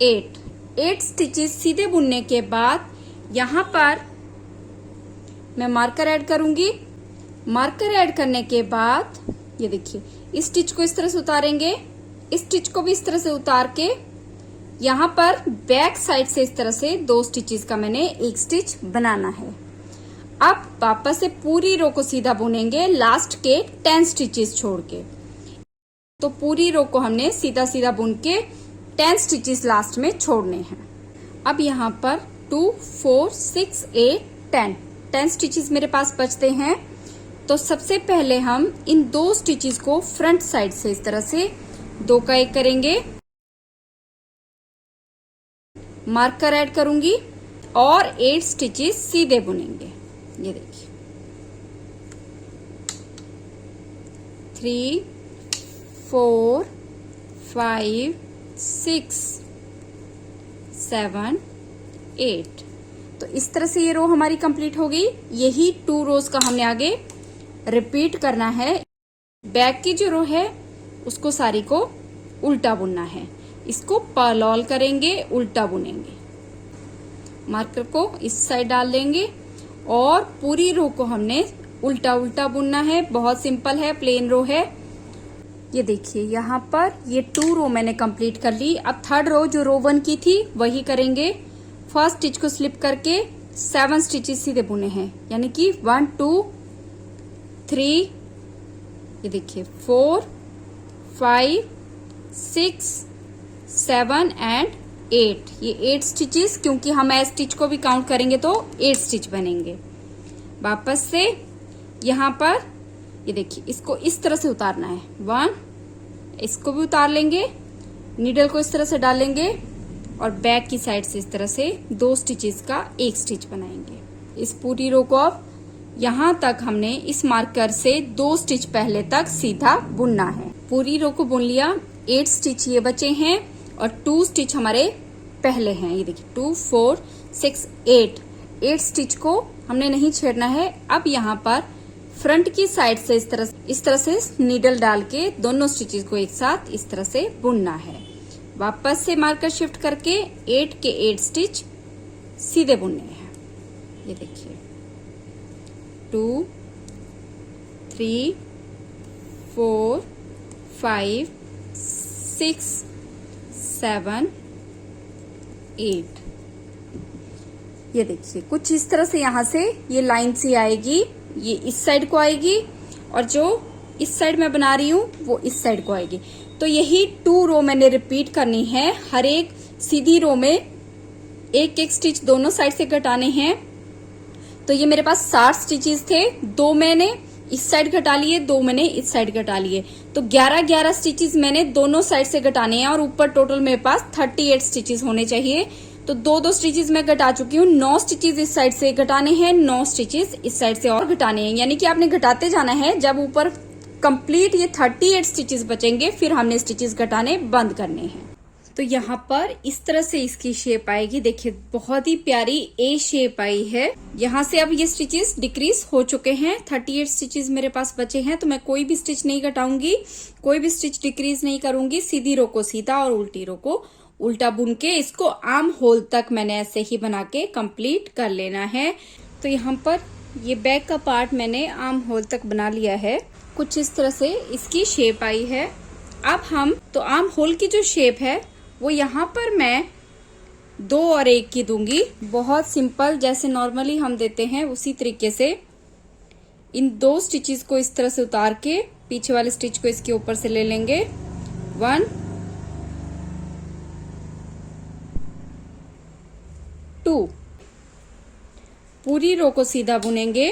8 stitches सीधे बुनने के बाद यहाँ पर मैं मार्कर ऐड करूंगी। मार्कर ऐड करने के बाद ये देखिए, इस स्टिच को इस तरह से उतारेंगे, इस स्टिच को भी इस तरह से उतार के यहाँ पर बैक साइड से इस तरह से 2 स्टिचेस का मैंने एक स्टिच बनाना है। अब वापस से पूरी रो को सीधा बुनेंगे लास्ट के 10 स्टिचेस छोड़ के। तो पूरी रो को हमने सीधा सीधा बुन के 10 स्टिचेस लास्ट में छोड़ने हैं। अब यहाँ पर 2 4 6 8 10 स्टिचेस मेरे पास बचते हैं। तो सबसे पहले हम इन 2 स्टिचेस को फ्रंट साइड से इस तरह से 2 का 1 करेंगे, मार्कर ऐड करूंगी और 8 स्टिचेस सीधे बुनेंगे। ये देखिए 3 4 5 6 7 8। तो इस तरह से ये रो हमारी कंप्लीट हो गई। यही 2 रोज का हमने आगे रिपीट करना है। बैक की जो रो है उसको सारी को उल्टा बुनना है। इसको पैरेलल करेंगे, उल्टा बुनेंगे। मार्कर को इस साइड डाल देंगे और पूरी रो को हमने उल्टा उल्टा बुनना है। बहुत सिंपल है, प्लेन रो है। ये देखिए यहाँ पर ये 2 रो मैंने कंप्लीट कर ली। अब थर्ड रो जो रो 1 की थी वही करेंगे। फर्स्ट स्टिच को स्लिप करके 7 स्टिचेस सीधे बुने हैं, यानी कि 1 2 3, ये देखिए 4 5 6 7 एंड 8। ये 8 स्टिचेस, क्योंकि हम ए स्टिच को भी काउंट करेंगे तो 8 स्टिच बनेंगे। वापस से यहाँ पर ये देखिए, इसको इस तरह से उतारना है। 1, इसको भी उतार लेंगे, नीडल को इस तरह से डालेंगे और बैक की साइड से इस तरह से 2 स्टिचेस का एक स्टिच बनाएंगे। इस पूरी रो को अब यहाँ तक हमने इस मार्कर से 2 स्टिच पहले तक सीधा बुनना है। पूरी रो को बुन लिया। 8 स्टिच ये बचे हैं और 2 स्टिच हमारे पहले हैं। ये देखिए 2 4 6 8 स्टिच को हमने नहीं छेड़ना है। अब यहाँ पर फ्रंट की साइड से इस तरह से नीडल डाल के दोनों स्टिचेस को एक साथ इस तरह से बुनना है। वापस से मार्कर शिफ्ट करके 8 के 8 स्टिच सीधे बुनने हैं। ये देखिए 2 3 4 5 6 7 8। ये देखिए कुछ इस तरह से यहाँ से ये लाइन सी आएगी, ये इस साइड को आएगी और जो इस साइड में बना रही हूँ वो इस साइड को आएगी। तो यही 2 रो मैंने रिपीट करनी है। हर एक सीधी रो में एक एक स्टिच दोनों साइड से घटाने हैं। तो ये मेरे पास 60 स्टिचेस थे, 2 मैंने इस साइड घटा लिए, 2 मैंने इस साइड घटा लिए। तो 11 स्टिचेस मैंने दोनों साइड से घटाने हैं और ऊपर टोटल मेरे पास 38 स्टिचेस होने चाहिए। तो 2 स्टिचेस मैं घटा चुकी हूँ। 9 स्टिचेस इस साइड से घटाने हैं, 9 स्टिचेस इस साइड से और घटाने हैं। यानी कि आपने घटाते जाना है। जब ऊपर कंप्लीट ये 38 स्टिचेस बचेंगे फिर हमने स्टिचेस घटाने बंद करने हैं। तो यहाँ पर इस तरह से इसकी शेप आएगी। देखिए बहुत ही प्यारी ए शेप आई है। यहाँ से अब ये स्टिचेस डिक्रीज हो चुके हैं। 38 स्टिचेस मेरे पास बचे हैं। तो मैं कोई भी स्टिच नहीं घटाऊंगी, कोई भी स्टिच डिक्रीज नहीं करूंगी। सीधी रो को सीधा और उल्टी रो को उल्टा बुन के इसको आर्म होल तक मैंने ऐसे ही बना के कंप्लीट कर लेना है। तो यहाँ पर ये बैक का पार्ट मैंने आर्म होल तक बना लिया है। कुछ इस तरह से इसकी शेप आई है। अब हम तो आर्म होल की जो शेप है वो यहाँ पर मैं 2 और 1 की दूंगी। बहुत सिंपल, जैसे नॉर्मली हम देते हैं उसी तरीके से इन 2 स्टिचेस को इस तरह से उतार के पीछे वाले स्टिच को इसके ऊपर से ले लेंगे। 1 2, पूरी रो को सीधा बुनेंगे।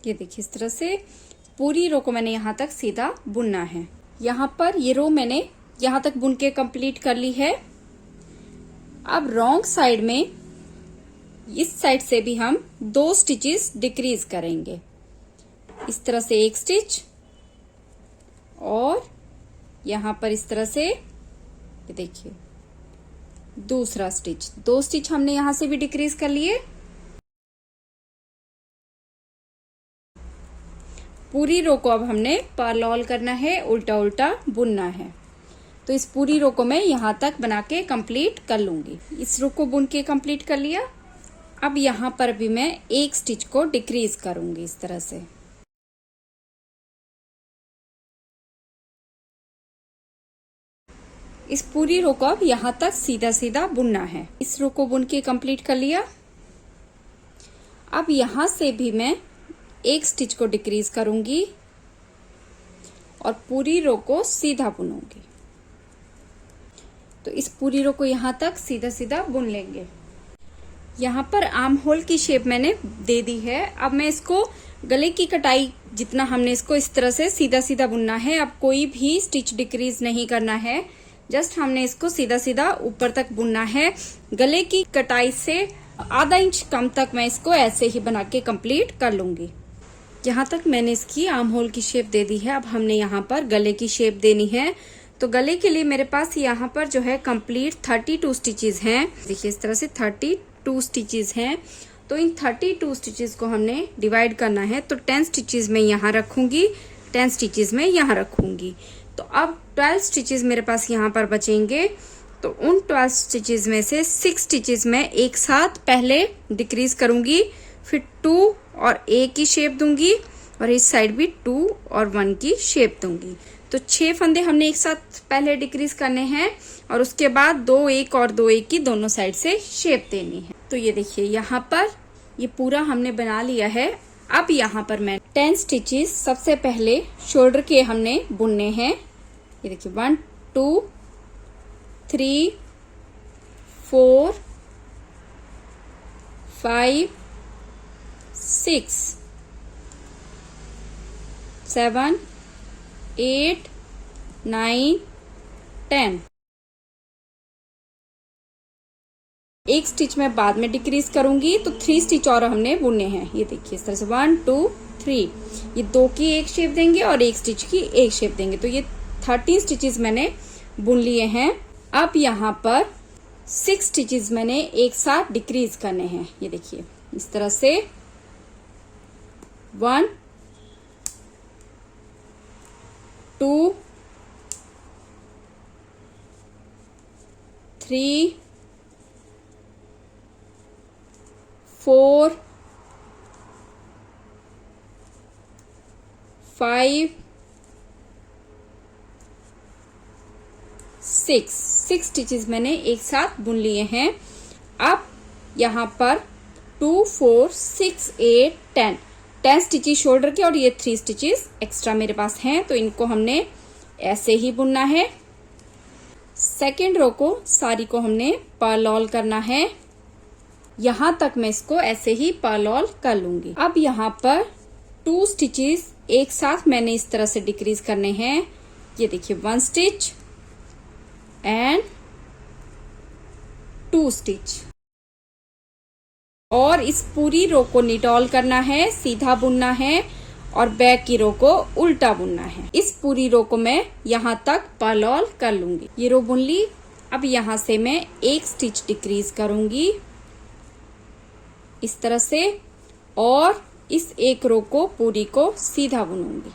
ये देखिए इस तरह से पूरी रो को मैंने यहाँ तक सीधा बुनना है। यहाँ पर ये रो मैंने यहाँ तक बुन के कंप्लीट कर ली है। अब रॉन्ग साइड में इस साइड से भी हम 2 स्टिचेस डिक्रीज करेंगे। इस तरह से एक स्टिच और यहाँ पर इस तरह से ये देखिए दूसरा स्टिच। 2 स्टिच हमने यहाँ से भी डिक्रीज कर लिए। पूरी रो को अब हमने पैरेलल करना है, उल्टा उल्टा बुनना है। तो इस पूरी रो को मैं यहाँ तक बना के कंप्लीट कर लूंगी। इस रो को बुन के कंप्लीट कर लिया। अब यहाँ पर भी मैं एक स्टिच को डिक्रीज करूंगी इस तरह से। इस पूरी रो को अब यहाँ तक सीधा सीधा बुनना है। इस रो को बुन के कंप्लीट कर लिया। अब यहाँ से भी मैं एक स्टिच को डिक्रीज करूंगी और पूरी रो को सीधा बुनूंगी। तो इस पूरी रो को यहाँ तक सीधा सीधा बुन लेंगे। यहाँ पर आर्म होल की शेप मैंने दे दी है। अब मैं इसको गले की कटाई जितना हमने इसको इस तरह से सीधा सीधा बुनना है। अब कोई भी स्टिच डिक्रीज नहीं करना है, जस्ट हमने इसको सीधा सीधा ऊपर तक बुनना है। गले की कटाई से आधा इंच कम तक मैं इसको ऐसे ही बना के कंप्लीट कर लूंगी। यहाँ तक मैंने इसकी आर्म होल की शेप दे दी है। अब हमने यहाँ पर गले की शेप देनी है। तो गले के लिए मेरे पास यहाँ पर जो है कंप्लीट 32 स्टिचेस हैं। देखिए इस तरह से 32 स्टिचेस हैं। तो इन 32 स्टिचेस को हमने डिवाइड करना है। तो 10 स्टिचेस मैं यहाँ रखूंगी, 10 स्टिचेस मैं यहाँ रखूंगी। तो अब 12 स्टिचेस मेरे पास यहाँ पर बचेंगे। तो उन 12 स्टिचेस में से 6 स्टिचेस मैं एक साथ पहले डिक्रीज करूंगी, फिर 2 और 1 की शेप दूंगी और इस साइड भी 2 और 1 की शेप दूंगी। तो 6 फंदे हमने एक साथ पहले डिक्रीज करने हैं और उसके बाद 2 1 और 2 1 की दोनों साइड से शेप देनी है। तो ये देखिए यहाँ पर ये पूरा हमने बना लिया है। अब यहाँ पर मैं 10 स्टिचेस सबसे पहले शोल्डर के हमने बुनने हैं। ये देखिए 1 2 3 4 5 6 7 8 9 10। एक स्टिच मैं बाद में डिक्रीज करूंगी। तो 3 स्टिच और हमने बुनने हैं। ये देखिए इस तरह से 1 2 3, ये 2 की एक शेप देंगे और एक स्टिच की एक शेप देंगे। तो ये 13 स्टिचेस मैंने बुन लिए हैं। अब यहाँ पर 6 स्टिचेस मैंने एक साथ डिक्रीज करने हैं। ये देखिए इस तरह से 1 2 3 4 5 6 स्टिचेस मैंने एक साथ बुन लिए हैं। अब यहाँ पर 2 4 6 8 10 स्टिचेस शोल्डर के और ये 3 स्टिचेस एक्स्ट्रा मेरे पास हैं। तो इनको हमने ऐसे ही बुनना है। सेकेंड रो को सारी को हमने पैरेलल करना है। यहाँ तक मैं इसको ऐसे ही पैरेलल कर लूंगी। अब यहाँ पर 2 स्टिचेस एक साथ मैंने इस तरह से डिक्रीज करने हैं। ये देखिए 1 स्टिच एंड 2 स्टिच और इस पूरी रो को निटॉल करना है, सीधा बुनना है और बैक की रो को उल्टा बुनना है। इस पूरी रो को मैं यहाँ तक पैरेलल कर लूंगी। ये रो बुन ली। अब यहाँ से मैं एक स्टिच डिक्रीज करूंगी इस तरह से और इस एक रो को पूरी को सीधा बुनूंगी।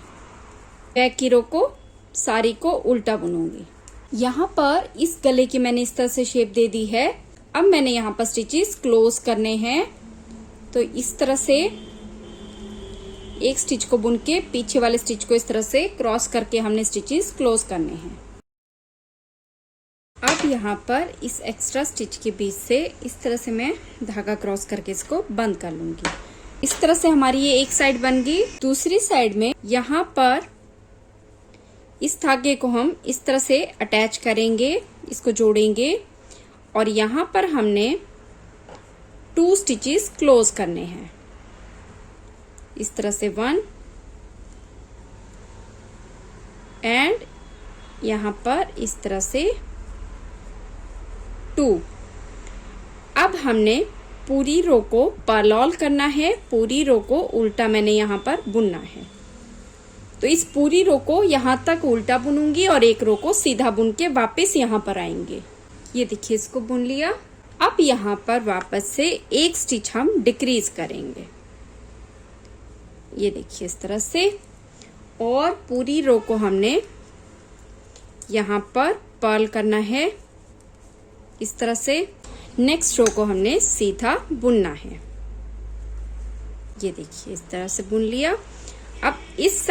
बैक की रो को सारी को उल्टा बुनूंगी। यहाँ पर इस गले की मैंने इस तरह से शेप दे दी है। अब मैंने यहाँ पर स्टिचेस क्लोज करने हैं। तो इस तरह से एक स्टिच को बुन के पीछे वाले स्टिच को इस तरह से क्रॉस करके हमने स्टिचेस क्लोज करने हैं। अब यहाँ पर इस एक्स्ट्रा स्टिच के बीच से इस तरह से मैं धागा क्रॉस करके इसको बंद कर लूंगी। इस तरह से हमारी ये एक साइड बन गई। दूसरी साइड में यहाँ पर इस धागे को हम इस तरह से अटैच करेंगे, इसको जोड़ेंगे और यहाँ पर हमने 2 स्टिचेस क्लोज करने हैं इस तरह से 1 एंड यहाँ पर इस तरह से 2। अब हमने पूरी रो को पैरेलल करना है, पूरी रो को उल्टा मैंने यहाँ पर बुनना है। तो इस पूरी रो को यहाँ तक उल्टा बुनूंगी और एक रो को सीधा बुन के वापस यहाँ पर आएंगे। ये देखिए इसको बुन लिया। अब यहाँ पर वापस से एक स्टिच हम डिक्रीज करेंगे। ये देखिए इस तरह से और पूरी रो को हमने यहाँ पर पर्ल करना है इस तरह से। नेक्स्ट रो को हमने सीधा बुनना है। ये देखिए इस तरह से बुन लिया। अब इस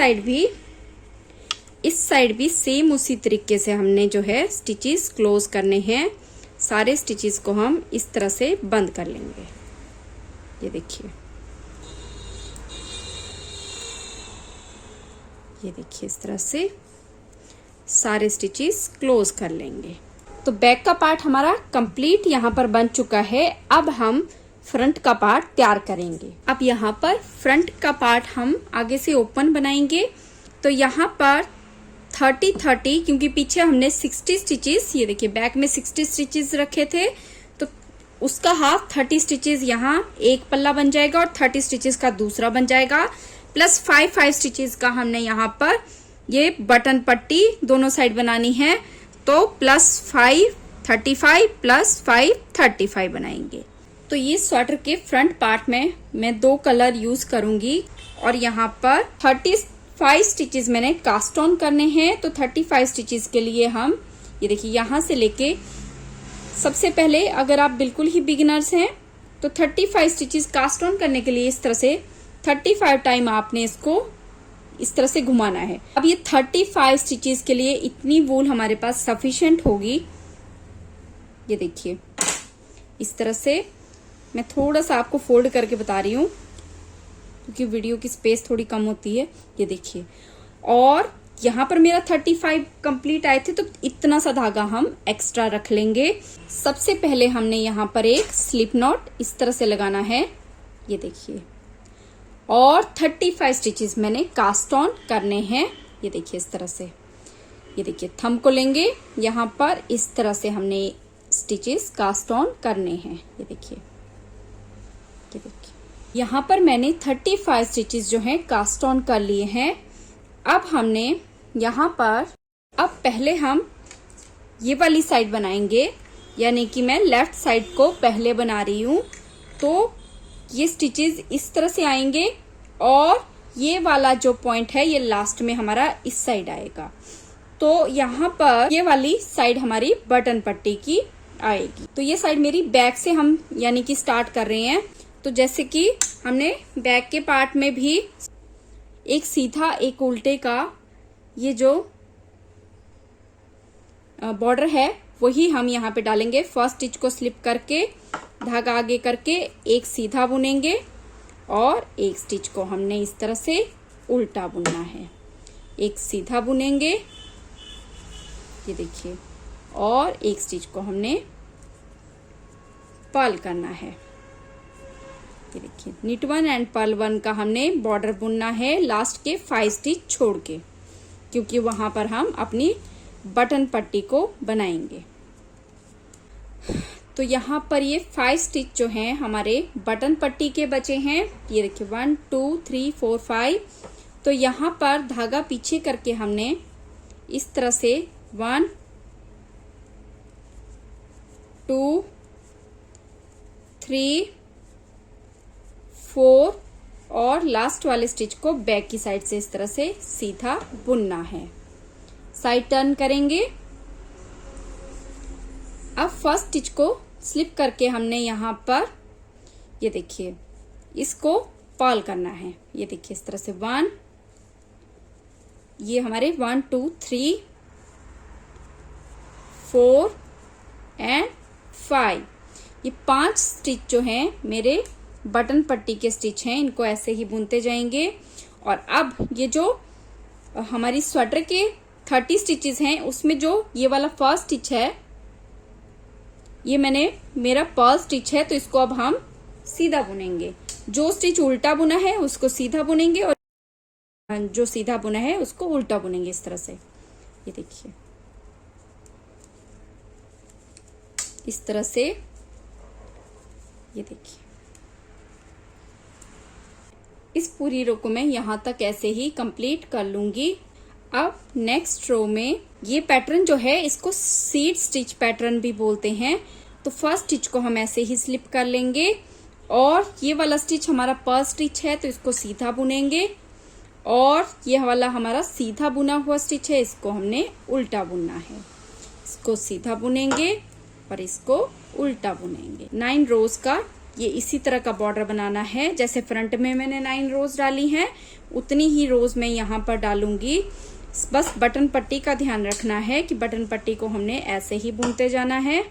साइड भी सेम उसी तरीके से हमने जो है स्टिचेस क्लोज करने हैं। सारे स्टिचेस को हम इस तरह से बंद कर लेंगे। ये देखिए, ये देखिए इस तरह से सारे स्टिचेस क्लोज कर लेंगे। तो बैक का पार्ट हमारा कंप्लीट यहाँ पर बन चुका है। अब हम फ्रंट का पार्ट तैयार करेंगे। अब यहाँ पर फ्रंट का पार्ट हम आगे से ओपन बनाएंगे। तो यहाँ पर 30-30, क्योंकि पीछे हमने 60 स्टिचेस, ये देखिए बैक में 60 स्टिचेस रखे थे, तो उसका हाफ 30 स्टिचेस यहाँ एक पल्ला बन जाएगा और 30 स्टिचेस का दूसरा बन जाएगा। प्लस 5 स्टिचेस का हमने यहाँ पर ये बटन पट्टी दोनों साइड बनानी है, तो प्लस 5 35 प्लस 5 35 बनाएंगे। तो ये स्वेटर के फ्रंट पार्ट में मैं 2 कलर यूज करूंगी और यहाँ पर 35 स्टिचेस मैंने कास्ट ऑन करने हैं। तो 35 स्टिचेस के लिए हम ये देखिए यहाँ से लेके, सबसे पहले अगर आप बिल्कुल ही बिगिनर्स हैं तो 35 स्टिचेस कास्ट ऑन करने के लिए इस तरह से 35 टाइम आपने इसको इस तरह से घुमाना है। अब ये 35 स्टिचेस के लिए इतनी वूल हमारे पास सफिशिएंट होगी। ये देखिए इस तरह से, मैं थोड़ा सा आपको फोल्ड करके बता रही हूँ क्योंकि वीडियो की स्पेस थोड़ी कम होती है। ये देखिए, और यहाँ पर मेरा 35 कंप्लीट आए थे, तो इतना सा धागा हम एक्स्ट्रा रख लेंगे। सबसे पहले हमने यहाँ पर एक स्लिप नॉट इस तरह से लगाना है। ये देखिए, और 35 स्टिचेस मैंने कास्ट ऑन करने हैं। ये देखिए इस तरह से, ये देखिए थंब को लेंगे, यहाँ पर इस तरह से हमने स्टिचेस कास्ट ऑन करने हैं। ये देखिए, ये देखिए यहाँ पर मैंने 35 स्टिचेस जो हैं कास्ट ऑन कर लिए हैं। अब हमने यहाँ पर, अब पहले हम ये वाली साइड बनाएंगे, यानी कि मैं लेफ्ट साइड को पहले बना रही हूँ। तो ये स्टिचेस इस तरह से आएंगे और ये वाला जो पॉइंट है ये लास्ट में हमारा इस साइड आएगा। तो यहाँ पर ये वाली साइड हमारी बटन पट्टी की आएगी। तो ये साइड मेरी बैक से हम यानी कि स्टार्ट कर रहे हैं। तो जैसे कि हमने बैक के पार्ट में भी एक सीधा एक उल्टे का ये जो बॉर्डर है वही हम यहाँ पे डालेंगे। फर्स्ट स्टिच को स्लिप करके धागा आगे करके एक सीधा बुनेंगे और एक स्टिच को हमने इस तरह से उल्टा बुनना है। एक सीधा बुनेंगे, ये देखिए, और एक स्टिच को हमने पर्ल करना है। ये देखिए, निट 1 एंड पर्ल 1 का हमने बॉर्डर बुनना है लास्ट के 5 स्टिच छोड़ के, क्योंकि वहां पर हम अपनी बटन पट्टी को बनाएंगे। तो यहाँ पर ये 5 स्टिच जो हैं हमारे बटन पट्टी के बचे हैं। ये देखिए 1 2 3 4 5। तो यहाँ पर धागा पीछे करके हमने इस तरह से 1 2 3 4 और लास्ट वाले स्टिच को बैक की साइड से इस तरह से सीधा बुनना है। साइड टर्न करेंगे। अब फर्स्ट स्टिच को स्लिप करके हमने यहाँ पर ये देखिए इसको पर्ल करना है। ये देखिए इस तरह से 1, ये हमारे 1 2 3 4 एंड 5, ये 5 स्टिच जो हैं मेरे बटन पट्टी के स्टिच हैं, इनको ऐसे ही बुनते जाएंगे। और अब ये जो हमारी स्वेटर के 30 स्टिचेस हैं उसमें जो ये वाला फर्स्ट स्टिच है ये मेरा पर्ल स्टिच है, तो इसको अब हम सीधा बुनेंगे। जो स्टिच उल्टा बुना है उसको सीधा बुनेंगे और जो सीधा बुना है उसको उल्टा बुनेंगे इस तरह से। ये देखिए इस तरह से, ये देखिए इस पूरी रो को मैं यहाँ तक ऐसे ही कंप्लीट कर लूंगी। अब नेक्स्ट रो में ये पैटर्न जो है इसको सीड स्टिच पैटर्न भी बोलते हैं। तो फर्स्ट स्टिच को हम ऐसे ही स्लिप कर लेंगे और ये वाला स्टिच हमारा पर्ल स्टिच है तो इसको सीधा बुनेंगे और ये वाला हमारा सीधा बुना हुआ स्टिच है, इसको हमने उल्टा बुनना है। इसको सीधा बुनेंगे और इसको उल्टा बुनेंगे। 9 रोज का ये इसी तरह का बॉर्डर बनाना है। जैसे फ्रंट में मैंने 9 रोज डाली हैं, उतनी ही रोज मैं यहाँ पर डालूंगी। बस बटन पट्टी का ध्यान रखना है कि बटन पट्टी को हमने ऐसे ही बुनते जाना है।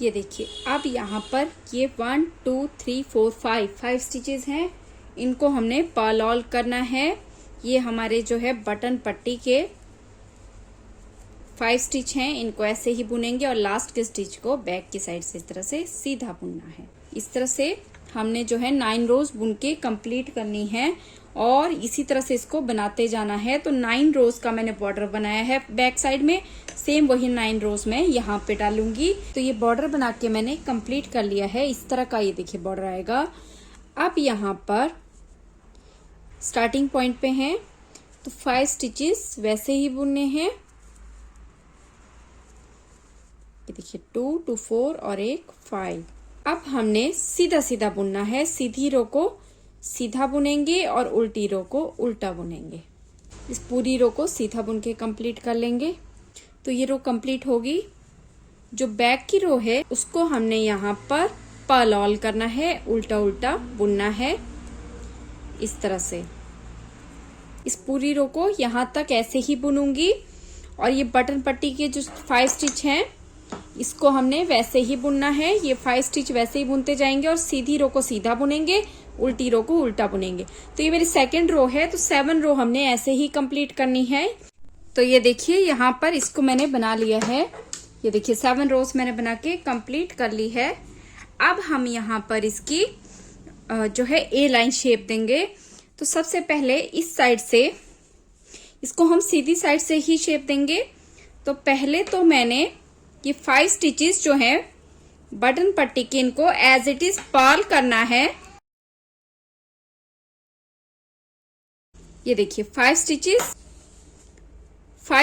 ये देखिए, अब यहाँ पर ये 1 2 3 4 5 स्टिचेस हैं, इनको हमने पर्ल ऑल करना है। ये हमारे जो है बटन पट्टी के 5 स्टिच हैं, इनको ऐसे ही बुनेंगे और लास्ट के स्टिच को बैक की साइड से इस तरह से सीधा बुनना है। इस तरह से हमने जो है 9 रोज बुन के कंप्लीट करनी है और इसी तरह से इसको बनाते जाना है। तो 9 रोज का मैंने बॉर्डर बनाया है बैक साइड में, सेम वही 9 रोज में यहाँ पे डालूंगी। तो ये बॉर्डर बना के मैंने कंप्लीट कर लिया है। इस तरह का ये देखिए बॉर्डर आएगा। अब यहाँ पर स्टार्टिंग पॉइंट पे हैं तो 5 स्टिचेस वैसे ही बुनने हैं। ये देखिए 2 2 4 और एक 5। अब हमने सीधा सीधा बुनना है। सीधी रो को सीधा बुनेंगे और उल्टी रो को उल्टा बुनेंगे। इस पूरी रो को सीधा बुन के कंप्लीट कर लेंगे। तो ये रो कंप्लीट होगी। जो बैक की रो है उसको हमने यहाँ पर पर्ल ऑल करना है, उल्टा उल्टा बुनना है इस तरह से। इस पूरी रो को यहाँ तक ऐसे ही बुनूंगी और ये बटन पट्टी के जो 5 स्टिच हैं इसको हमने वैसे ही बुनना है। ये 5 स्टिच वैसे ही बुनते जाएंगे और सीधी रो को सीधा बुनेंगे, उल्टी रो को उल्टा बुनेंगे। तो ये मेरी सेकंड रो है, तो 7 रो हमने ऐसे ही कंप्लीट करनी है। तो ये देखिए यहाँ पर इसको मैंने बना लिया है। ये देखिए 7 रोज मैंने बना के कंप्लीट कर ली है। अब हम यहाँ पर इसकी जो है ए लाइन शेप देंगे। तो सबसे पहले इस साइड से इसको हम सीधी साइड से ही शेप देंगे। तो पहले तो मैंने ये 5 स्टिचेस जो हैं बटन पट्टी के, इनको एज इट इज पर्ल करना है। ये देखिए 5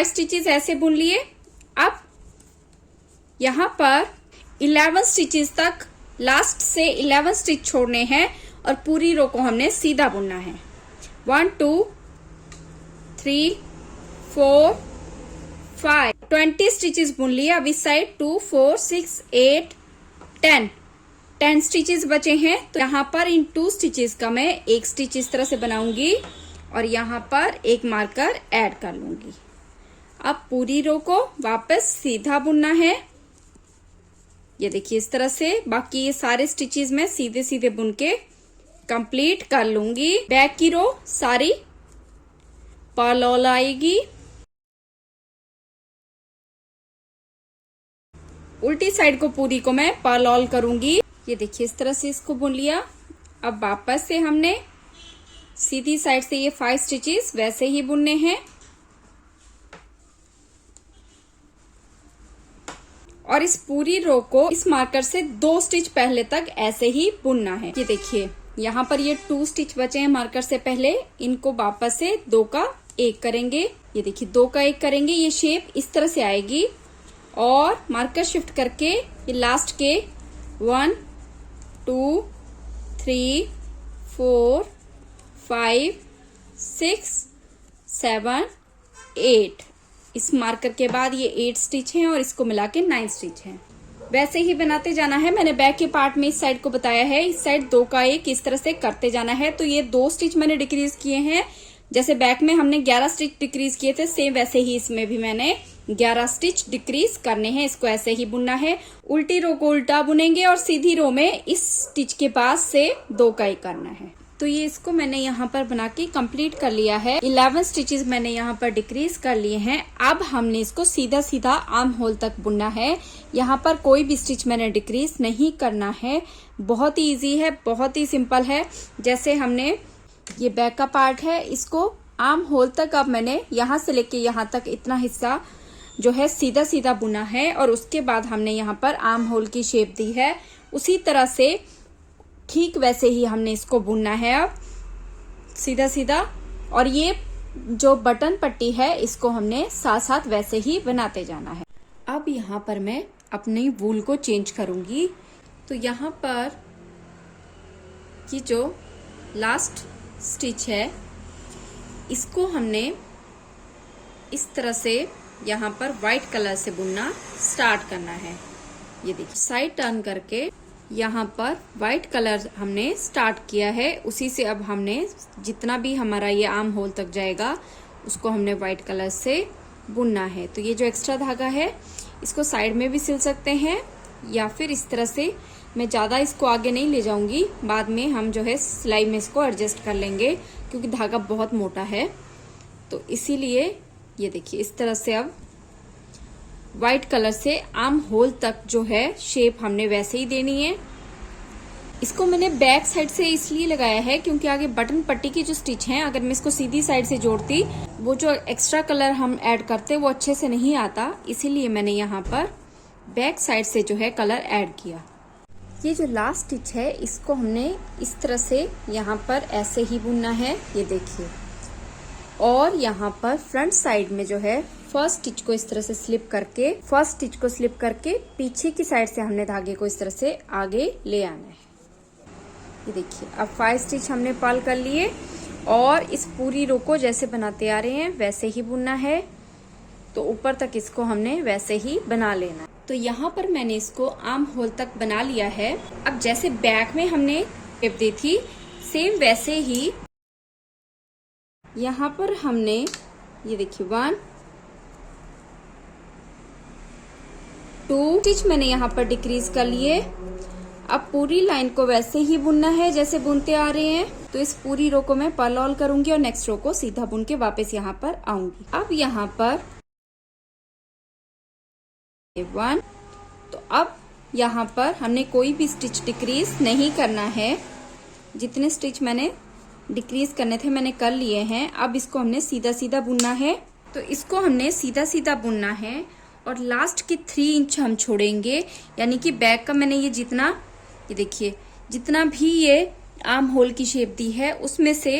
स्टिचेस ऐसे बुन लिए। अब यहां पर 11 स्टिचेस तक लास्ट से 11 स्टिच छोड़ने हैं और पूरी रो को हमने सीधा बुनना है। 1 2 3 4 5 20 स्टिचेस बुन लिए। अब इस साइड 2 4 6 8 10 स्टिचेस बचे हैं। तो यहाँ पर इन 2 स्टिचेस का मैं एक स्टिच इस तरह से बनाऊंगी और यहाँ पर एक मार्कर ऐड कर लूंगी। अब पूरी रो को वापस सीधा बुनना है। ये देखिए इस तरह से। बाकी ये सारे स्टिचेस मैं सीधे सीधे बुन के कंप्लीट कर लूंगी। बैक की रो सारी पर्ल ऑल आएगी। उल्टी साइड को पूरी को मैं पर्ल ऑल करूंगी। ये देखिए इस तरह से इसको बुन लिया। अब वापस से हमने सीधी साइड से ये 5 स्टिचेस वैसे ही बुनने हैं और इस पूरी रो को इस मार्कर से 2 स्टिच पहले तक ऐसे ही बुनना है। ये देखिए यहाँ पर ये 2 स्टिच बचे हैं मार्कर से पहले, इनको वापस से 2 का 1 करेंगे। ये देखिए 2 का 1 करेंगे। ये शेप इस तरह से आएगी और मार्कर शिफ्ट करके ये लास्ट के 1 2 3 4 5 6 7 8 इस मार्कर के बाद ये 8 स्टिच हैं और इसको मिला के 9 स्टिच हैं। वैसे ही बनाते जाना है। मैंने बैक के पार्ट में इस साइड को बताया है, इस साइड 2 का 1 इस तरह से करते जाना है। तो ये 2 स्टिच मैंने डिक्रीज किए हैं। जैसे बैक में हमने 11 स्टिच डिक्रीज किए थे, सेम वैसे ही इसमें भी मैंने 11 स्टिच डिक्रीज करने हैं। इसको ऐसे ही बुनना है। उल्टी रो को उल्टा बुनेंगे और सीधी रो में इस स्टिच के पास से 2 का 1 करना है। तो ये इसको मैंने यहाँ पर बना के कंप्लीट कर लिया है। 11 स्टिचेस मैंने यहाँ पर डिक्रीज कर लिए हैं। अब हमने इसको सीधा सीधा आर्म होल तक बुनना है। यहाँ पर कोई भी स्टिच मैंने डिक्रीज नहीं करना है। बहुत ही इजी है, बहुत ही सिंपल है। जैसे हमने ये बैक का पार्ट है, इसको आर्म होल तक अब मैंने यहाँ से लेके यहाँ तक इतना हिस्सा जो है सीधा सीधा बुना है और उसके बाद हमने यहाँ पर आर्म होल की शेप दी है। उसी तरह से ठीक वैसे ही हमने इसको बुनना है अब सीधा सीधा। और ये जो बटन पट्टी है इसको हमने साथ साथ वैसे ही बनाते जाना है। अब यहाँ पर मैं अपनी वूल को चेंज करूंगी। तो यहाँ पर ये जो लास्ट स्टिच है इसको हमने इस तरह से यहाँ पर व्हाइट कलर से बुनना स्टार्ट करना है। ये देखिए साइड टर्न करके यहाँ पर व्हाइट कलर हमने स्टार्ट किया है, उसी से अब हमने जितना भी हमारा ये आर्म होल तक जाएगा उसको हमने व्हाइट कलर से बुनना है। तो ये जो एक्स्ट्रा धागा है इसको साइड में भी सिल सकते हैं या फिर इस तरह से, मैं ज़्यादा इसको आगे नहीं ले जाऊंगी, बाद में हम जो है सिलाई में इसको एडजस्ट कर लेंगे क्योंकि धागा बहुत मोटा है। तो इसीलिए ये देखिए इस तरह से अब व्हाइट कलर से आर्म होल तक जो है शेप हमने वैसे ही देनी है। इसको मैंने बैक साइड से इसलिए लगाया है क्योंकि आगे बटन पट्टी की जो स्टिच है, अगर मैं इसको सीधी साइड से जोड़ती, वो जो एक्स्ट्रा कलर हम ऐड करते वो अच्छे से नहीं आता, इसीलिए मैंने यहाँ पर बैक साइड से जो है कलर ऐड किया। ये जो लास्ट स्टिच है इसको हमने इस तरह से यहाँ पर ऐसे ही बुनना है, ये देखिए। और यहाँ पर फ्रंट साइड में जो है फर्स्ट स्टिच को इस तरह से स्लिप करके पीछे की साइड से हमने धागे को इस तरह से आगे ले आना है। ये देखिए अब 5 स्टिच हमने पर्ल कर लिए और इस पूरी रो को जैसे बनाते आ रहे हैं वैसे ही बुनना है। तो ऊपर तक इसको हमने वैसे ही बना लेना है। तो यहाँ पर मैंने इसको आर्म होल तक बना लिया है। अब जैसे बैक में हमने शेप दी थी सेम वैसे ही यहाँ पर हमने ये देखिए 1 2 स्टिच मैंने यहाँ पर डिक्रीज कर लिए। अब पूरी लाइन को वैसे ही बुनना है जैसे बुनते आ रहे हैं। तो इस पूरी रो को मैं पर्ल ऑल करूंगी और नेक्स्ट रो को सीधा बुन के वापस यहाँ पर आऊंगी। अब यहाँ पर 1, तो अब यहाँ पर हमने कोई भी स्टिच डिक्रीज नहीं करना है। जितने स्टिच मैंने डिक्रीज करने थे मैंने कर लिए हैं। अब इसको हमने सीधा सीधा बुनना है। तो इसको हमने सीधा सीधा बुनना है और लास्ट के 3 इंच हम छोड़ेंगे, यानी कि बैक का मैंने ये जितना, ये देखिए जितना भी ये आर्म होल की शेप दी है उसमें से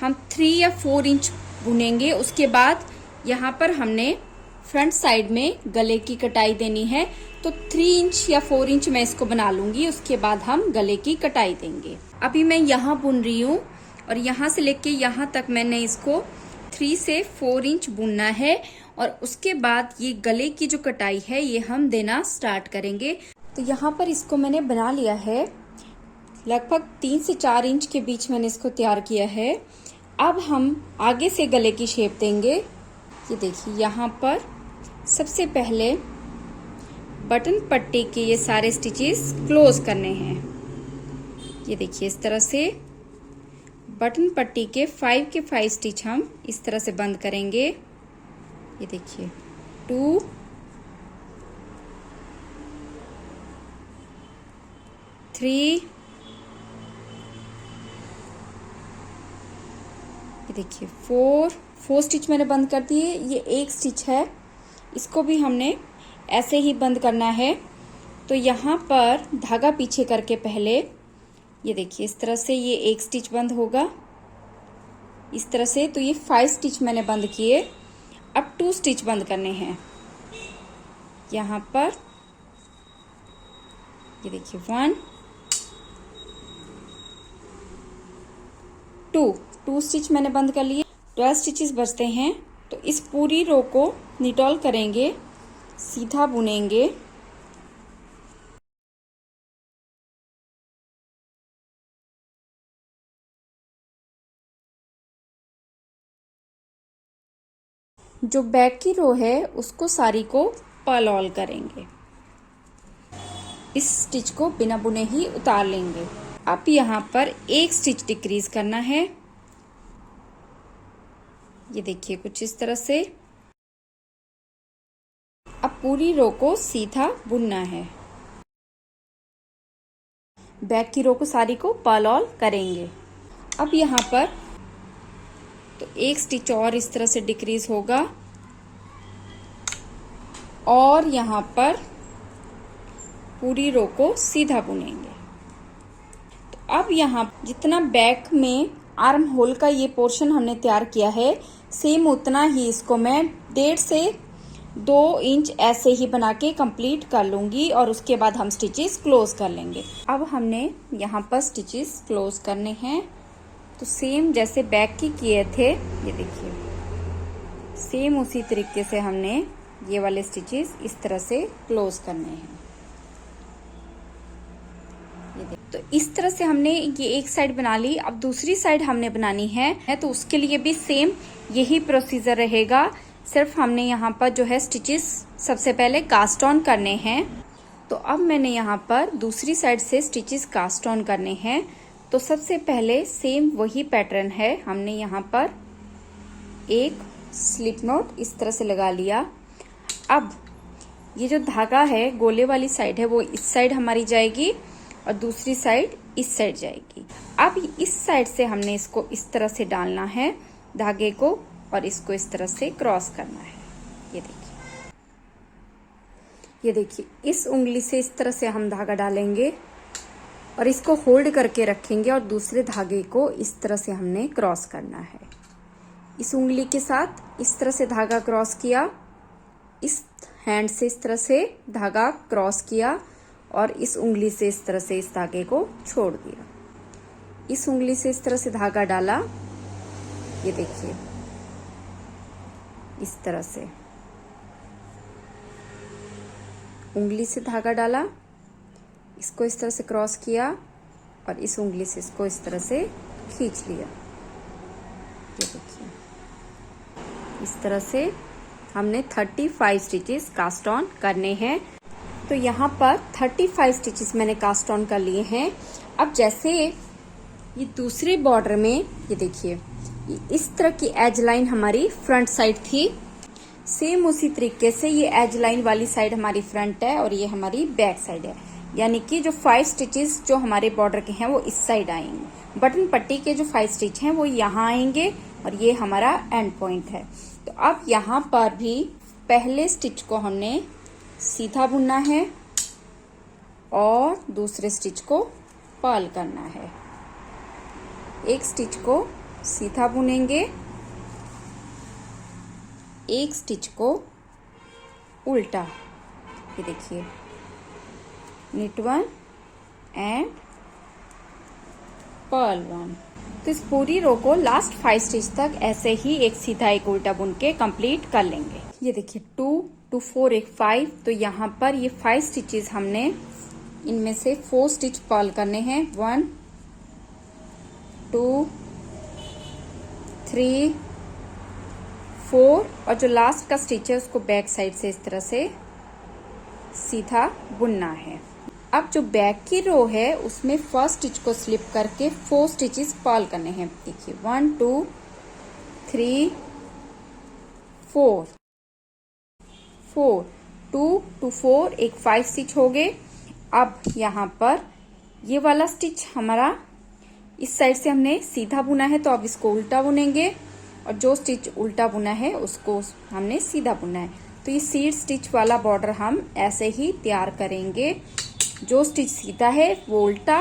हम 3 या 4 इंच बुनेंगे। उसके बाद यहाँ पर हमने फ्रंट साइड में गले की कटाई देनी है। तो 3 इंच या 4 इंच मैं इसको बना लूंगी, उसके बाद हम गले की कटाई देंगे। अभी मैं यहाँ बुन रही हूँ और यहाँ से लेके यहाँ तक मैंने इसको 3 से 4 इंच बुनना है और उसके बाद ये गले की जो कटाई है ये हम देना स्टार्ट करेंगे। तो यहाँ पर इसको मैंने बना लिया है, लगभग 3 से 4 इंच के बीच मैंने इसको तैयार किया है। अब हम आगे से गले की शेप देंगे। ये देखिए यहाँ पर सबसे पहले बटन पट्टी के ये सारे स्टिचेस क्लोज करने हैं। ये देखिए इस तरह से बटन पट्टी के 5 के 5 स्टिच हम इस तरह से बंद करेंगे। ये देखिए 2 3 ये देखिए 4 स्टिच मैंने बंद कर दिए। ये एक स्टिच है, इसको भी हमने ऐसे ही बंद करना है। तो यहाँ पर धागा पीछे करके पहले ये देखिए इस तरह से ये एक स्टिच बंद होगा इस तरह से। तो ये 5 स्टिच मैंने बंद किए। अब 2 स्टिच बंद करने हैं यहाँ पर। ये देखिए 1 2 स्टिच मैंने बंद कर लिए। 12 स्टिचेस बचते हैं। तो इस पूरी रो को निटॉल करेंगे, सीधा बुनेंगे। जो बैक की रो है उसको सारी को पर्ल ऑल करेंगे। इस स्टिच को बिना बुने ही उतार लेंगे। अब यहाँ पर एक स्टिच डिक्रीज करना है। ये देखिए कुछ इस तरह से। अब पूरी रो को सीधा बुनना है। बैक की रो को सारी को पर्ल ऑल करेंगे। अब यहाँ पर तो एक स्टिच और इस तरह से डिक्रीज होगा और यहाँ पर पूरी रो को सीधा बुनेंगे। तो अब यहाँ जितना बैक में आर्म होल का ये पोर्शन हमने तैयार किया है सेम उतना ही इसको मैं 1.5 से 2 इंच ऐसे ही बना के कंप्लीट कर लूंगी और उसके बाद हम स्टिचेस क्लोज कर लेंगे। अब हमने यहाँ पर स्टिचेस क्लोज करने हैं। तो सेम जैसे बैक की किए थे, ये देखिए सेम उसी तरीके से हमने ये वाले स्टिचेस इस तरह से क्लोज करने हैं। तो इस तरह से हमने ये एक साइड बना ली। अब दूसरी साइड हमने बनानी है तो उसके लिए भी सेम यही प्रोसीजर रहेगा, सिर्फ हमने यहाँ पर जो है स्टिचेस सबसे पहले कास्ट ऑन करने हैं। तो अब मैंने यहाँ पर दूसरी साइड से स्टिचेस कास्ट ऑन करने हैं। तो सबसे पहले सेम वही पैटर्न है, हमने यहाँ पर एक स्लिप नॉट इस तरह से लगा लिया। अब ये जो धागा है गोले वाली साइड है वो इस साइड हमारी जाएगी और दूसरी साइड इस साइड जाएगी। अब इस साइड से हमने इसको इस तरह से डालना है धागे को और इसको इस तरह से क्रॉस करना है। ये देखिए इस उंगली से इस तरह से हम धागा डालेंगे और इसको होल्ड करके रखेंगे और दूसरे धागे को इस तरह से हमने क्रॉस करना है। इस उंगली के साथ इस तरह से धागा क्रॉस किया, इस हैंड से इस तरह से धागा क्रॉस किया और इस उंगली से इस तरह से इस धागे को छोड़ दिया। इस उंगली से इस तरह से धागा डाला, ये देखिए इस तरह से उंगली से धागा डाला, इसको इस तरह से क्रॉस किया और इस उंगली से इसको इस तरह से खींच लिया। ये देखिए इस तरह से हमने 35 स्टिचेस कास्ट ऑन करने हैं। तो यहाँ पर 35 स्टिचेस मैंने कास्ट ऑन कर लिए हैं। अब जैसे ये दूसरे बॉर्डर में ये देखिए इस तरह की एज लाइन हमारी फ्रंट साइड थी, सेम उसी तरीके से ये एज लाइन वाली साइड हमारी फ्रंट है और ये हमारी बैक साइड है। यानी कि जो 5 स्टिचेस जो हमारे बॉर्डर के हैं वो इस साइड आएंगे। बटन पट्टी के जो 5 स्टिच हैं वो यहाँ आएंगे और ये हमारा एंड पॉइंट है। तो अब यहाँ पर भी पहले स्टिच को हमने सीधा बुनना है और दूसरे स्टिच को पर्ल करना है। एक स्टिच को सीधा बुनेंगे, एक स्टिच को उल्टा। ये देखिए knit 1 एंड पर्ल 1। तो इस पूरी रो को लास्ट 5 स्टिच तक ऐसे ही एक सीधा एक उल्टा बुन के कंप्लीट कर लेंगे। ये देखिए 2 2 4 एक 5। तो यहाँ पर ये 5 स्टिचेस हमने इनमें से 4 स्टिच पर्ल करने हैं। 1 2 3 4 और जो लास्ट का स्टिच है उसको बैक साइड से इस तरह से सीधा बुनना है। अब जो बैक की रो है उसमें फर्स्ट स्टिच को स्लिप करके 4 स्टिचेस पर्ल करने हैं। देखिए 1 2 3 4 4 2 2 4 एक 5 स्टिच हो गए। अब यहाँ पर ये वाला स्टिच हमारा इस साइड से हमने सीधा बुना है तो अब इसको उल्टा बुनेंगे और जो स्टिच उल्टा बुना है उसको हमने सीधा बुना है। तो ये सीड स्टिच वाला बॉर्डर हम ऐसे ही तैयार करेंगे। जो स्टिच सीधा है वो उल्टा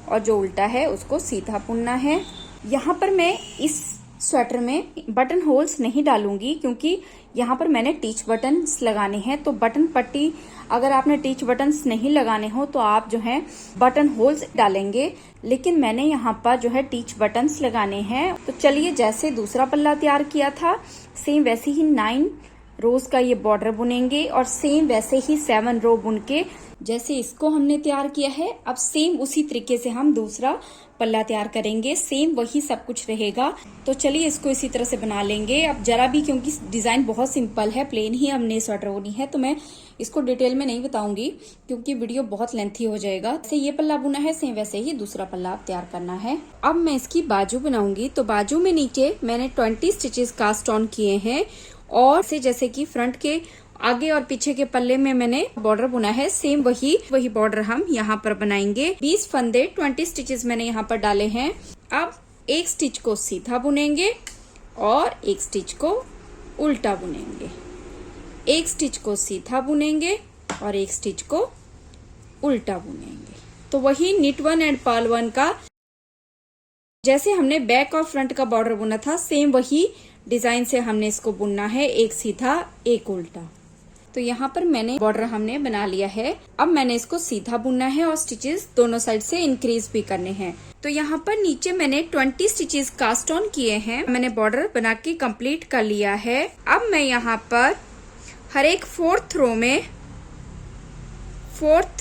और जो उल्टा है उसको सीधा बुनना है। यहाँ पर मैं इस स्वेटर में बटन होल्स नहीं डालूंगी क्योंकि यहाँ पर मैंने टीच बटन्स लगाने हैं। तो बटन पट्टी अगर आपने टीच बटन्स नहीं लगाने हो तो आप जो है बटन होल्स डालेंगे, लेकिन मैंने यहाँ पर जो है टीच बटन्स लगाने हैं। तो चलिए जैसे दूसरा पल्ला तैयार किया था सेम वैसे ही 9 रोज का ये बॉर्डर बुनेंगे और सेम वैसे ही 7 रो बुन के जैसे इसको हमने तैयार किया है अब सेम उसी तरीके से हम दूसरा पल्ला तैयार करेंगे। सेम वही सब कुछ रहेगा। तो चलिए इसको इसी तरह से बना लेंगे। अब जरा भी क्योंकि डिजाइन बहुत सिंपल है, प्लेन ही हमने स्वेटर बुनी है, तो मैं इसको डिटेल में नहीं बताऊंगी क्योंकि वीडियो बहुत लेंथी हो जाएगा। जैसे ये पल्ला बुना है सेम वैसे ही दूसरा पल्ला आप तैयार करना है। अब मैं इसकी बाजू बनाऊंगी। तो बाजू में नीचे मैंने 20 स्टिचेस कास्ट ऑन किए हैं और जैसे कि फ्रंट के आगे और पीछे के पल्ले में मैंने बॉर्डर बुना है सेम वही बॉर्डर हम यहाँ पर बनाएंगे। 20 फंदे 20 स्टिचेस मैंने यहाँ पर डाले हैं। अब एक स्टिच को सीधा बुनेंगे और एक स्टिच को उल्टा बुनेंगे, एक स्टिच को सीधा बुनेंगे और एक स्टिच को उल्टा बुनेंगे। तो वही knit 1 एंड पर्ल 1 का जैसे हमने बैक और फ्रंट का बॉर्डर बुना था सेम वही डिजाइन से हमने इसको बुनना है, एक सीधा एक उल्टा। तो तो यहाँ पर मैंने बॉर्डर हमने बना लिया है। अब मैंने इसको सीधा बुनना है और स्टिचेस दोनों साइड से इंक्रीज भी करने हैं। तो यहाँ पर नीचे मैंने 20 स्टिचेस कास्ट ऑन किए हैं। मैंने बॉर्डर बना के कंप्लीट कर लिया है। अब मैं यहाँ पर हर एक फोर्थ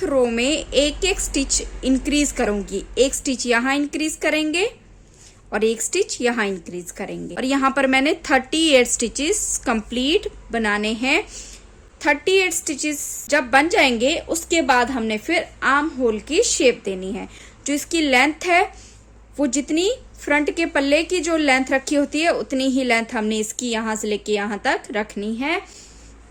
रो में एक एक स्टिच इंक्रीज करूंगी। एक स्टिच यहाँ इंक्रीज करेंगे और एक स्टिच यहाँ इंक्रीज करेंगे। और यहाँ पर मैंने 38 स्टिचेस कंप्लीट बनाने हैं। 38 स्टिचेस जब बन जाएंगे उसके बाद हमने फिर आर्म होल की शेप देनी है। जो इसकी लेंथ है वो जितनी फ्रंट के पल्ले की जो लेंथ रखी होती है उतनी ही लेंथ हमने इसकी यहाँ से लेके यहाँ तक रखनी है।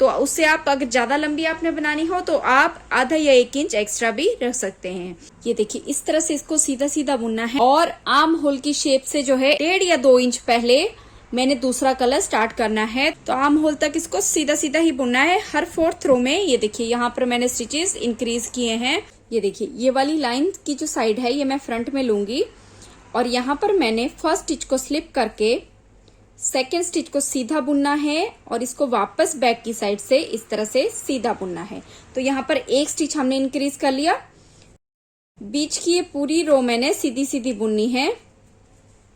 तो उससे आप अगर ज्यादा लंबी आपने बनानी हो तो आप आधा या 1 इंच एक्स्ट्रा भी रख सकते हैं। ये देखिए इस तरह से इसको सीधा सीधा बुनना है। और आर्म होल की शेप से जो है 1.5 या 2 इंच पहले मैंने दूसरा कलर स्टार्ट करना है। तो आर्म होल तक इसको सीधा सीधा ही बुनना है हर फोर्थ रो में। ये देखिए यहाँ पर मैंने स्टिचेस इंक्रीज किए हैं। ये देखिए ये वाली लाइन की जो साइड है ये मैं फ्रंट में लूंगी और यहाँ पर मैंने फर्स्ट स्टिच को स्लिप करके सेकेंड स्टिच को सीधा बुनना है और इसको वापस बैक की साइड से इस तरह से सीधा बुनना है। तो यहाँ पर एक स्टिच हमने इंक्रीज कर लिया। बीच की ये पूरी रो मैंने सीधी सीधी बुननी है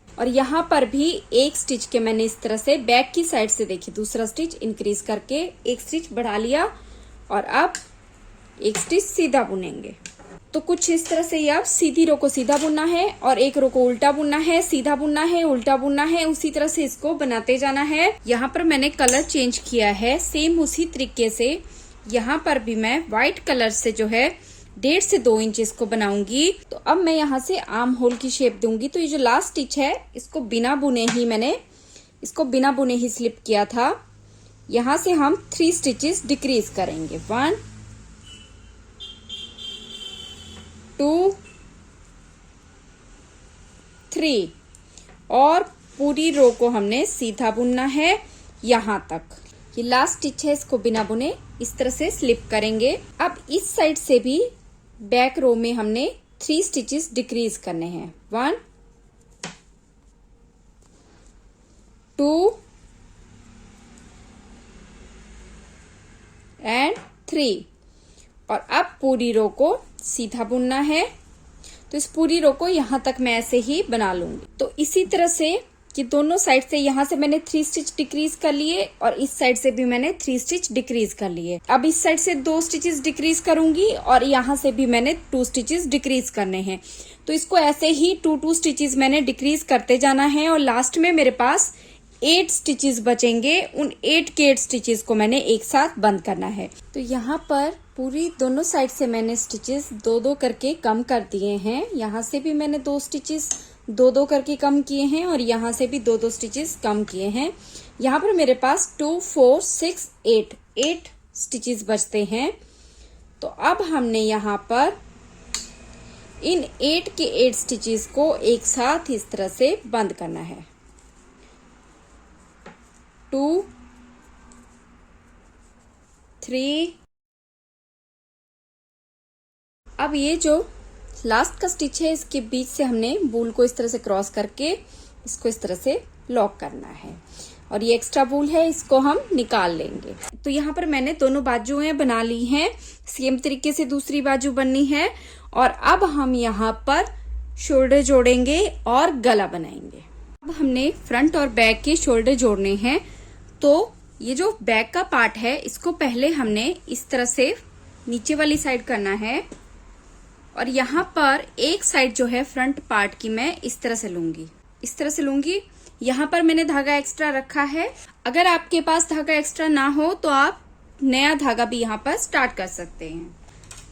और यहाँ पर भी एक स्टिच के मैंने इस तरह से बैक की साइड से देखिए दूसरा स्टिच इंक्रीज करके एक स्टिच बढ़ा लिया और अब एक स्टिच सीधा बुनेंगे। तो कुछ इस तरह से आप सीधी रो को सीधा बुनना है और एक रो को उल्टा बुनना है, सीधा बुनना है, उल्टा बुनना है। उसी तरह से इसको बनाते जाना है। यहाँ पर मैंने कलर चेंज किया है। सेम उसी तरीके से यहाँ पर भी मैं व्हाइट कलर से जो है 1.5 से 2 इंच इसको बनाऊंगी। तो अब मैं यहाँ से आर्म होल की शेप दूंगी। तो ये जो लास्ट स्टिच है इसको बिना बुने ही स्लिप किया था। यहाँ से हम 3 स्टिचेस डिक्रीज करेंगे। 1 2 3 और पूरी रो को हमने सीधा बुनना है यहाँ तक। ये लास्ट स्टिच है इसको बिना बुने इस तरह से स्लिप करेंगे। अब इस साइड से भी बैक रो में हमने 3 स्टिचेस डिक्रीज करने हैं। 1 2 एंड 3 और अब पूरी रो को सीधा बुनना है। तो इस पूरी रो को यहाँ तक मैं ऐसे ही बना लूंगी। तो इसी तरह से कि दोनों साइड से यहाँ से मैंने 3 स्टिच डिक्रीज कर लिए और इस साइड से भी मैंने 3 स्टिच डिक्रीज कर लिए। अब इस साइड से 2 स्टिचेस डिक्रीज करूंगी और यहाँ से भी मैंने 2 स्टिचेस डिक्रीज करने हैं। तो इसको ऐसे ही 2 स्टिचेस मैंने डिक्रीज करते जाना है और लास्ट में मेरे पास 8 स्टिचेस बचेंगे। उन 8 के 8 स्टिचेस को मैंने एक साथ बंद करना है। तो यहाँ पर पूरी दोनों साइड से मैंने स्टिचेस 2-2 करके कम कर दिए हैं। यहाँ से भी मैंने 2 स्टिचेस 2-2 करके कम किए हैं और यहाँ से भी 2-2 स्टिचेस कम किए हैं। यहाँ पर मेरे पास 2 4 6 8 स्टिचेस बचते हैं। तो अब हमने यहाँ पर इन 8 के 8 स्टिचेस को एक साथ इस तरह से बंद करना है। 2 3 अब ये जो लास्ट का स्टिच है इसके बीच से हमने वूल को इस तरह से क्रॉस करके इसको इस तरह से लॉक करना है और ये एक्स्ट्रा वूल है इसको हम निकाल लेंगे। तो यहाँ पर मैंने दोनों बाजुएं बना ली हैं। सेम तरीके से दूसरी बाजू बननी है और अब हम यहाँ पर शोल्डर जोड़ेंगे और गला बनाएंगे। अब हमने फ्रंट और बैक के शोल्डर जोड़ने हैं। तो ये जो बैक का पार्ट है इसको पहले हमने इस तरह से नीचे वाली साइड करना है और यहाँ पर एक साइड जो है फ्रंट पार्ट की मैं इस तरह से लूंगी। यहाँ पर मैंने धागा एक्स्ट्रा रखा है। अगर आपके पास धागा एक्स्ट्रा ना हो तो आप नया धागा भी यहाँ पर स्टार्ट कर सकते हैं।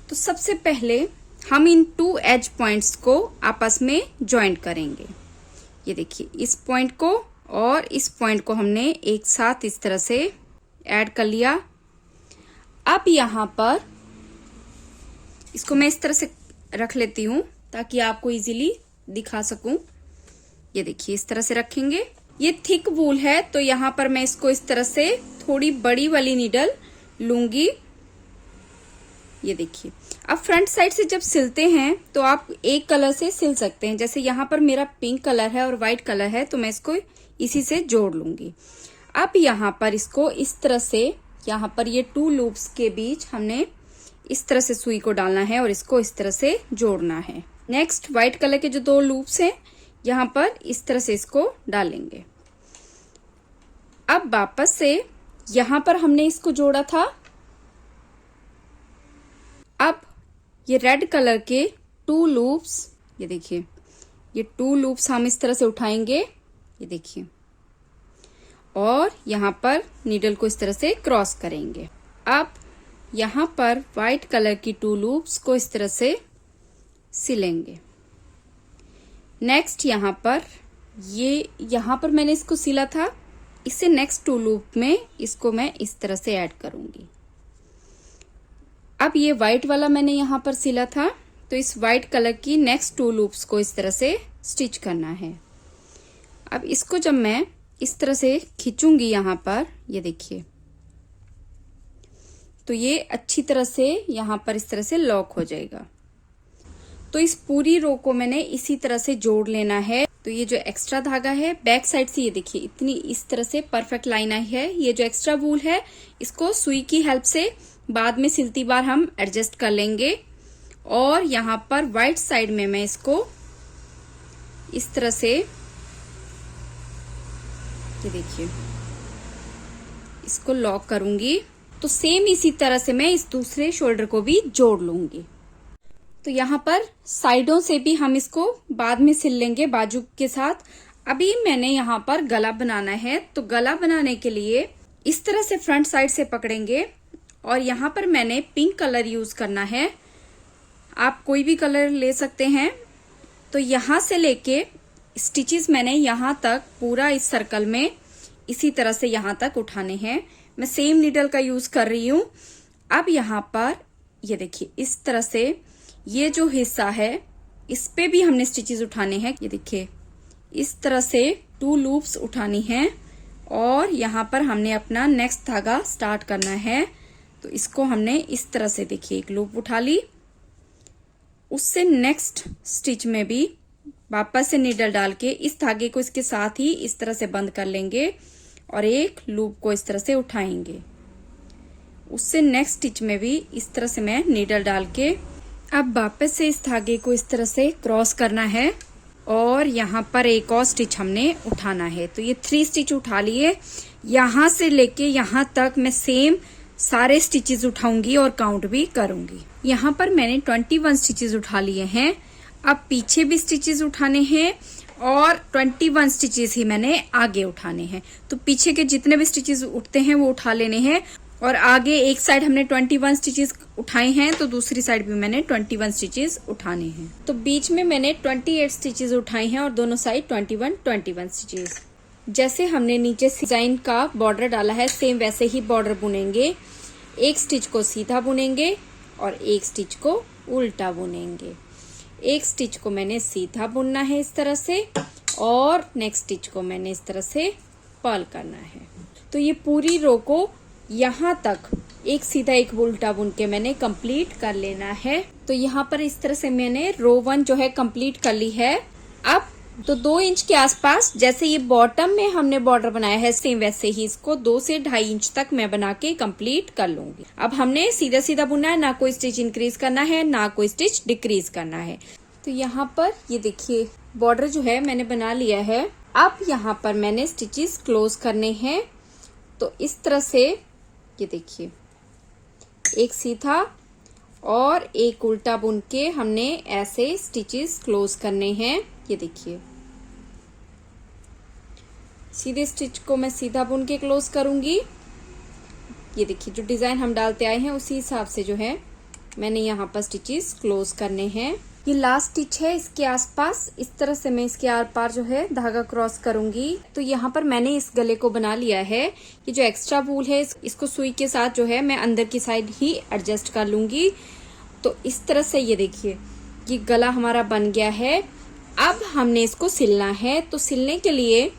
तो सबसे पहले हम इन 2 एज पॉइंट्स को आपस में ज्वाइंट करेंगे। ये देखिए इस पॉइंट को और इस पॉइंट को हमने एक साथ इस तरह से ऐड कर लिया। अब यहाँ पर इसको मैं इस तरह से रख लेती हूँ ताकि आपको इजीली दिखा सकूं। ये देखिए इस तरह से रखेंगे। ये थिक वूल है तो यहाँ पर मैं इसको इस तरह से थोड़ी बड़ी वाली नीडल लूंगी। ये देखिए अब फ्रंट साइड से जब सिलते हैं तो आप एक कलर से सिल सकते हैं। जैसे यहाँ पर मेरा पिंक कलर है और व्हाइट कलर है तो मैं इसको इसी से जोड़ लूंगी। अब यहाँ पर इसको इस तरह से यहाँ पर ये 2 लूप्स के बीच हमने इस तरह से सुई को डालना है और इसको इस तरह से जोड़ना है। नेक्स्ट व्हाइट कलर के जो 2 लूप्स हैं यहाँ पर इस तरह से इसको डालेंगे। अब वापस से यहाँ पर हमने इसको जोड़ा था। अब ये रेड कलर के 2 लूप्स, ये देखिए ये 2 लूप्स हम इस तरह से उठाएंगे, ये देखिए, और यहाँ पर नीडल को इस तरह से क्रॉस करेंगे। अब यहाँ पर व्हाइट कलर की 2 लूप्स को इस तरह से सिलेंगे। नेक्स्ट यहाँ पर मैंने इसको सिला था, इससे नेक्स्ट 2 लूप में इसको मैं इस तरह से ऐड करूंगी। अब ये व्हाइट वाला मैंने यहाँ पर सिला था, तो इस व्हाइट कलर की नेक्स्ट 2 लूप्स को इस तरह से स्टिच करना है। अब इसको जब मैं इस तरह से खींचूंगी यहाँ पर, ये देखिए, तो ये अच्छी तरह से यहाँ पर इस तरह से लॉक हो जाएगा। तो इस पूरी रो को मैंने इसी तरह से जोड़ लेना है। तो ये जो एक्स्ट्रा धागा है बैक साइड से, ये देखिए इतनी इस तरह से परफेक्ट लाइन आई है। ये जो एक्स्ट्रा वूल है इसको सुई की हेल्प से बाद में सिलती बार हम एडजस्ट कर लेंगे। और यहाँ पर वाइट साइड में मैं इसको इस तरह से, ये देखिए, इसको लॉक करूंगी। तो सेम इसी तरह से मैं इस दूसरे शोल्डर को भी जोड़ लूंगी। तो यहाँ पर साइडों से भी हम इसको बाद में सिल लेंगे बाजू के साथ। अभी मैंने यहाँ पर गला बनाना है, तो गला बनाने के लिए इस तरह से फ्रंट साइड से पकड़ेंगे और यहाँ पर मैंने पिंक कलर यूज करना है। आप कोई भी कलर ले सकते हैं। तो यहाँ से लेके स्टिचेस मैंने यहाँ तक पूरा इस सर्कल में इसी तरह से यहाँ तक उठाने हैं। मैं सेम नीडल का यूज कर रही हूँ। अब यहाँ पर ये देखिए इस तरह से ये जो हिस्सा है इस पे भी हमने स्टिचेस उठाने हैं। ये देखिए इस तरह से 2 लूप्स उठानी है और यहाँ पर हमने अपना नेक्स्ट धागा स्टार्ट करना है। तो इसको हमने इस तरह से, देखिए, एक लूप उठा ली, उससे नेक्स्ट स्टिच में भी वापस से नीडल डाल के इस धागे को इसके साथ ही इस तरह से बंद कर लेंगे और एक लूप को इस तरह से उठाएंगे। उससे नेक्स्ट स्टिच में भी इस तरह से मैं नीडल डाल के अब वापस से इस धागे को इस तरह से क्रॉस करना है और यहाँ पर एक और स्टिच हमने उठाना है। तो ये 3 स्टिच उठा लिए। यहाँ से लेके यहाँ तक मैं सेम सारे स्टिचेस उठाऊंगी और काउंट भी करूंगी। यहाँ पर मैंने 21 स्टिचेस उठा लिए हैं। अब पीछे भी स्टिचेस उठाने हैं और 21 स्टिचेस ही मैंने आगे उठाने हैं। तो पीछे के जितने भी स्टिचेस उठते हैं वो उठा लेने हैं और आगे एक साइड हमने 21 स्टिचेस उठाए हैं तो दूसरी साइड भी मैंने 21 स्टिचेस उठाने हैं। तो बीच में मैंने 28 स्टिचेस उठाए हैं और दोनों साइड 21 स्टिचेस। जैसे हमने नीचे डिजाइन का बॉर्डर डाला है सेम वैसे ही बॉर्डर बुनेंगे। एक स्टिच को सीधा बुनेंगे और एक स्टिच को उल्टा बुनेंगे। एक स्टिच को मैंने सीधा बुनना है इस तरह से और नेक्स्ट स्टिच को मैंने इस तरह से पर्ल करना है। तो ये पूरी रो को यहाँ तक एक सीधा एक उल्टा बुन के मैंने कंप्लीट कर लेना है। तो यहाँ पर इस तरह से मैंने रो 1 जो है कंप्लीट कर ली है। अब तो 2 इंच के आसपास जैसे ये बॉटम में हमने बॉर्डर बनाया है सेम वैसे ही इसको 2 से 2.5 इंच तक मैं बना के कंप्लीट कर लूंगी। अब हमने सीधा सीधा बुनना है, ना कोई स्टिच इंक्रीज करना है ना कोई स्टिच डिक्रीज करना है। तो यहाँ पर ये देखिए बॉर्डर जो है मैंने बना लिया है। अब यहाँ पर मैंने स्टिचेस क्लोज करने हैं। तो इस तरह से ये देखिए एक सीधा और एक उल्टा बुन के हमने ऐसे स्टिचेस क्लोज करने हैं। ये देखिए सीधे स्टिच को मैं सीधा बुन के क्लोज करूंगी। ये देखिए जो डिजाइन हम डालते आए हैं उसी हिसाब से जो है मैंने यहाँ पर स्टिचेस क्लोज करने हैं। ये लास्ट स्टिच है, इसके आसपास इस तरह से मैं इसके आर पार जो है धागा क्रॉस करूंगी। तो यहाँ पर मैंने इस गले को बना लिया है। ये जो एक्स्ट्रा वूल है इसको सुई के साथ जो है मैं अंदर की साइड ही एडजस्ट कर लूंगी। तो इस तरह से ये देखिए ये गला हमारा बन गया है। अब हमने इसको सिलना है। तो सिलने के लिए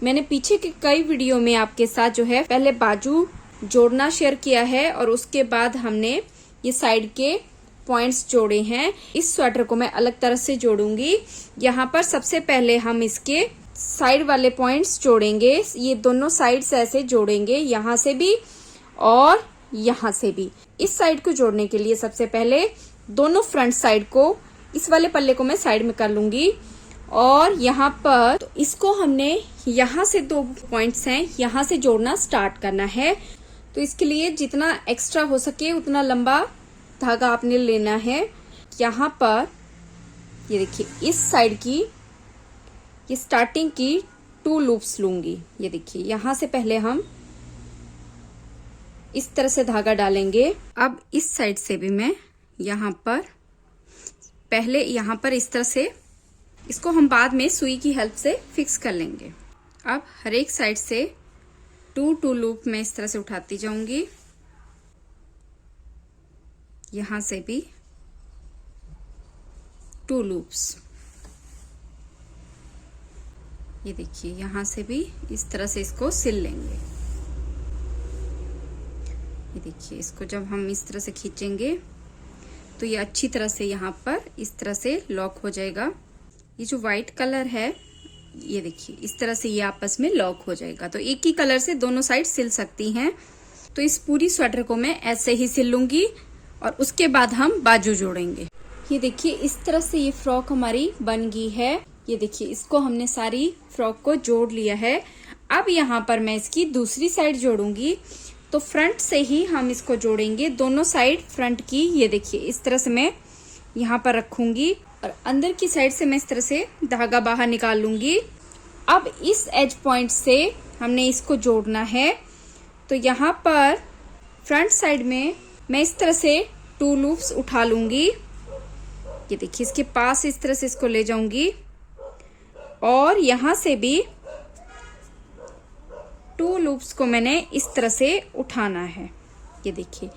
मैंने पीछे के कई वीडियो में आपके साथ जो है पहले बाजू जोड़ना शेयर किया है और उसके बाद हमने ये साइड के पॉइंट्स जोड़े हैं। इस स्वेटर को मैं अलग तरह से जोड़ूंगी। यहाँ पर सबसे पहले हम इसके साइड वाले पॉइंट्स जोड़ेंगे। ये दोनों साइड्स ऐसे जोड़ेंगे यहाँ से भी और यहाँ से भी। इस साइड को जोड़ने के लिए सबसे पहले दोनों फ्रंट साइड को, इस वाले पल्ले को मैं साइड में कर लूंगी और यहाँ पर तो इसको हमने यहाँ से 2 पॉइंट्स हैं, यहाँ से जोड़ना स्टार्ट करना है। तो इसके लिए जितना एक्स्ट्रा हो सके उतना लंबा धागा आपने लेना है। यहाँ पर ये देखिए, इस साइड की ये स्टार्टिंग की 2 लूप्स लूंगी। ये देखिए, यहाँ से पहले हम इस तरह से धागा डालेंगे। अब इस साइड से भी मैं यहाँ पर पहले यहाँ पर इस तरह से, इसको हम बाद में सुई की हेल्प से फिक्स कर लेंगे। अब हर एक साइड से 2 लूप मैं इस तरह से उठाती जाऊंगी। यहां से भी 2 लूप्स, ये देखिए, यहां से भी इस तरह से इसको सिल लेंगे। ये देखिए, इसको जब हम इस तरह से खींचेंगे तो ये अच्छी तरह से यहाँ पर इस तरह से लॉक हो जाएगा। ये जो व्हाइट कलर है, ये देखिए, इस तरह से ये आपस में लॉक हो जाएगा। तो एक ही कलर से दोनों साइड सिल सकती हैं। तो इस पूरी स्वेटर को मैं ऐसे ही सिल लूंगी और उसके बाद हम बाजू जोड़ेंगे। ये देखिए, इस तरह से ये फ्रॉक हमारी बन गई है। ये देखिए, इसको हमने सारी फ्रॉक को जोड़ लिया है। अब यहाँ पर मैं इसकी दूसरी साइड जोड़ूंगी। तो फ्रंट से ही हम इसको जोड़ेंगे, दोनों साइड फ्रंट की। ये देखिए, इस तरह से मैं यहाँ पर रखूंगी और अंदर की साइड से मैं इस तरह से धागा बाहर निकाल लूंगी। अब इस एज पॉइंट से हमने इसको जोड़ना है। तो यहाँ पर फ्रंट साइड में मैं इस तरह से 2 लूप्स उठा लूंगी। ये देखिए, इसके पास इस तरह से इसको ले जाऊंगी और यहाँ से भी 2 लूप्स को मैंने इस तरह से उठाना है। ये देखिए,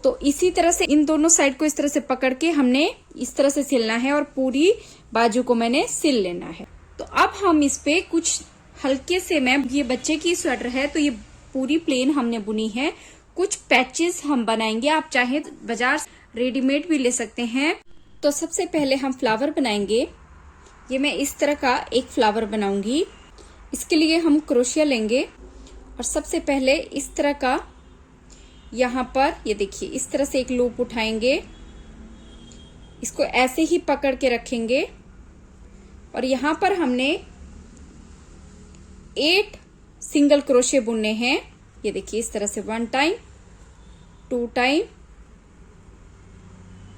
तो इसी तरह से इन दोनों साइड को इस तरह से पकड़ के हमने इस तरह से सिलना है और पूरी बाजू को मैंने सिल लेना है। तो अब हम इस पे कुछ हल्के से, मैं ये बच्चे की स्वेटर है तो ये पूरी प्लेन हमने बुनी है, कुछ पैचेस हम बनाएंगे। आप चाहे बाजार रेडीमेड भी ले सकते हैं। तो सबसे पहले हम फ्लावर बनाएंगे। ये मैं इस तरह का एक फ्लावर बनाऊंगी। इसके लिए हम क्रोशिया लेंगे और सबसे पहले इस तरह का यहाँ पर, ये देखिए, इस तरह से एक लूप उठाएंगे, इसको ऐसे ही पकड़ के रखेंगे और यहाँ पर हमने 8 सिंगल क्रोशे बुनने हैं। ये देखिए, इस तरह से 1 टाइम, 2 टाइम,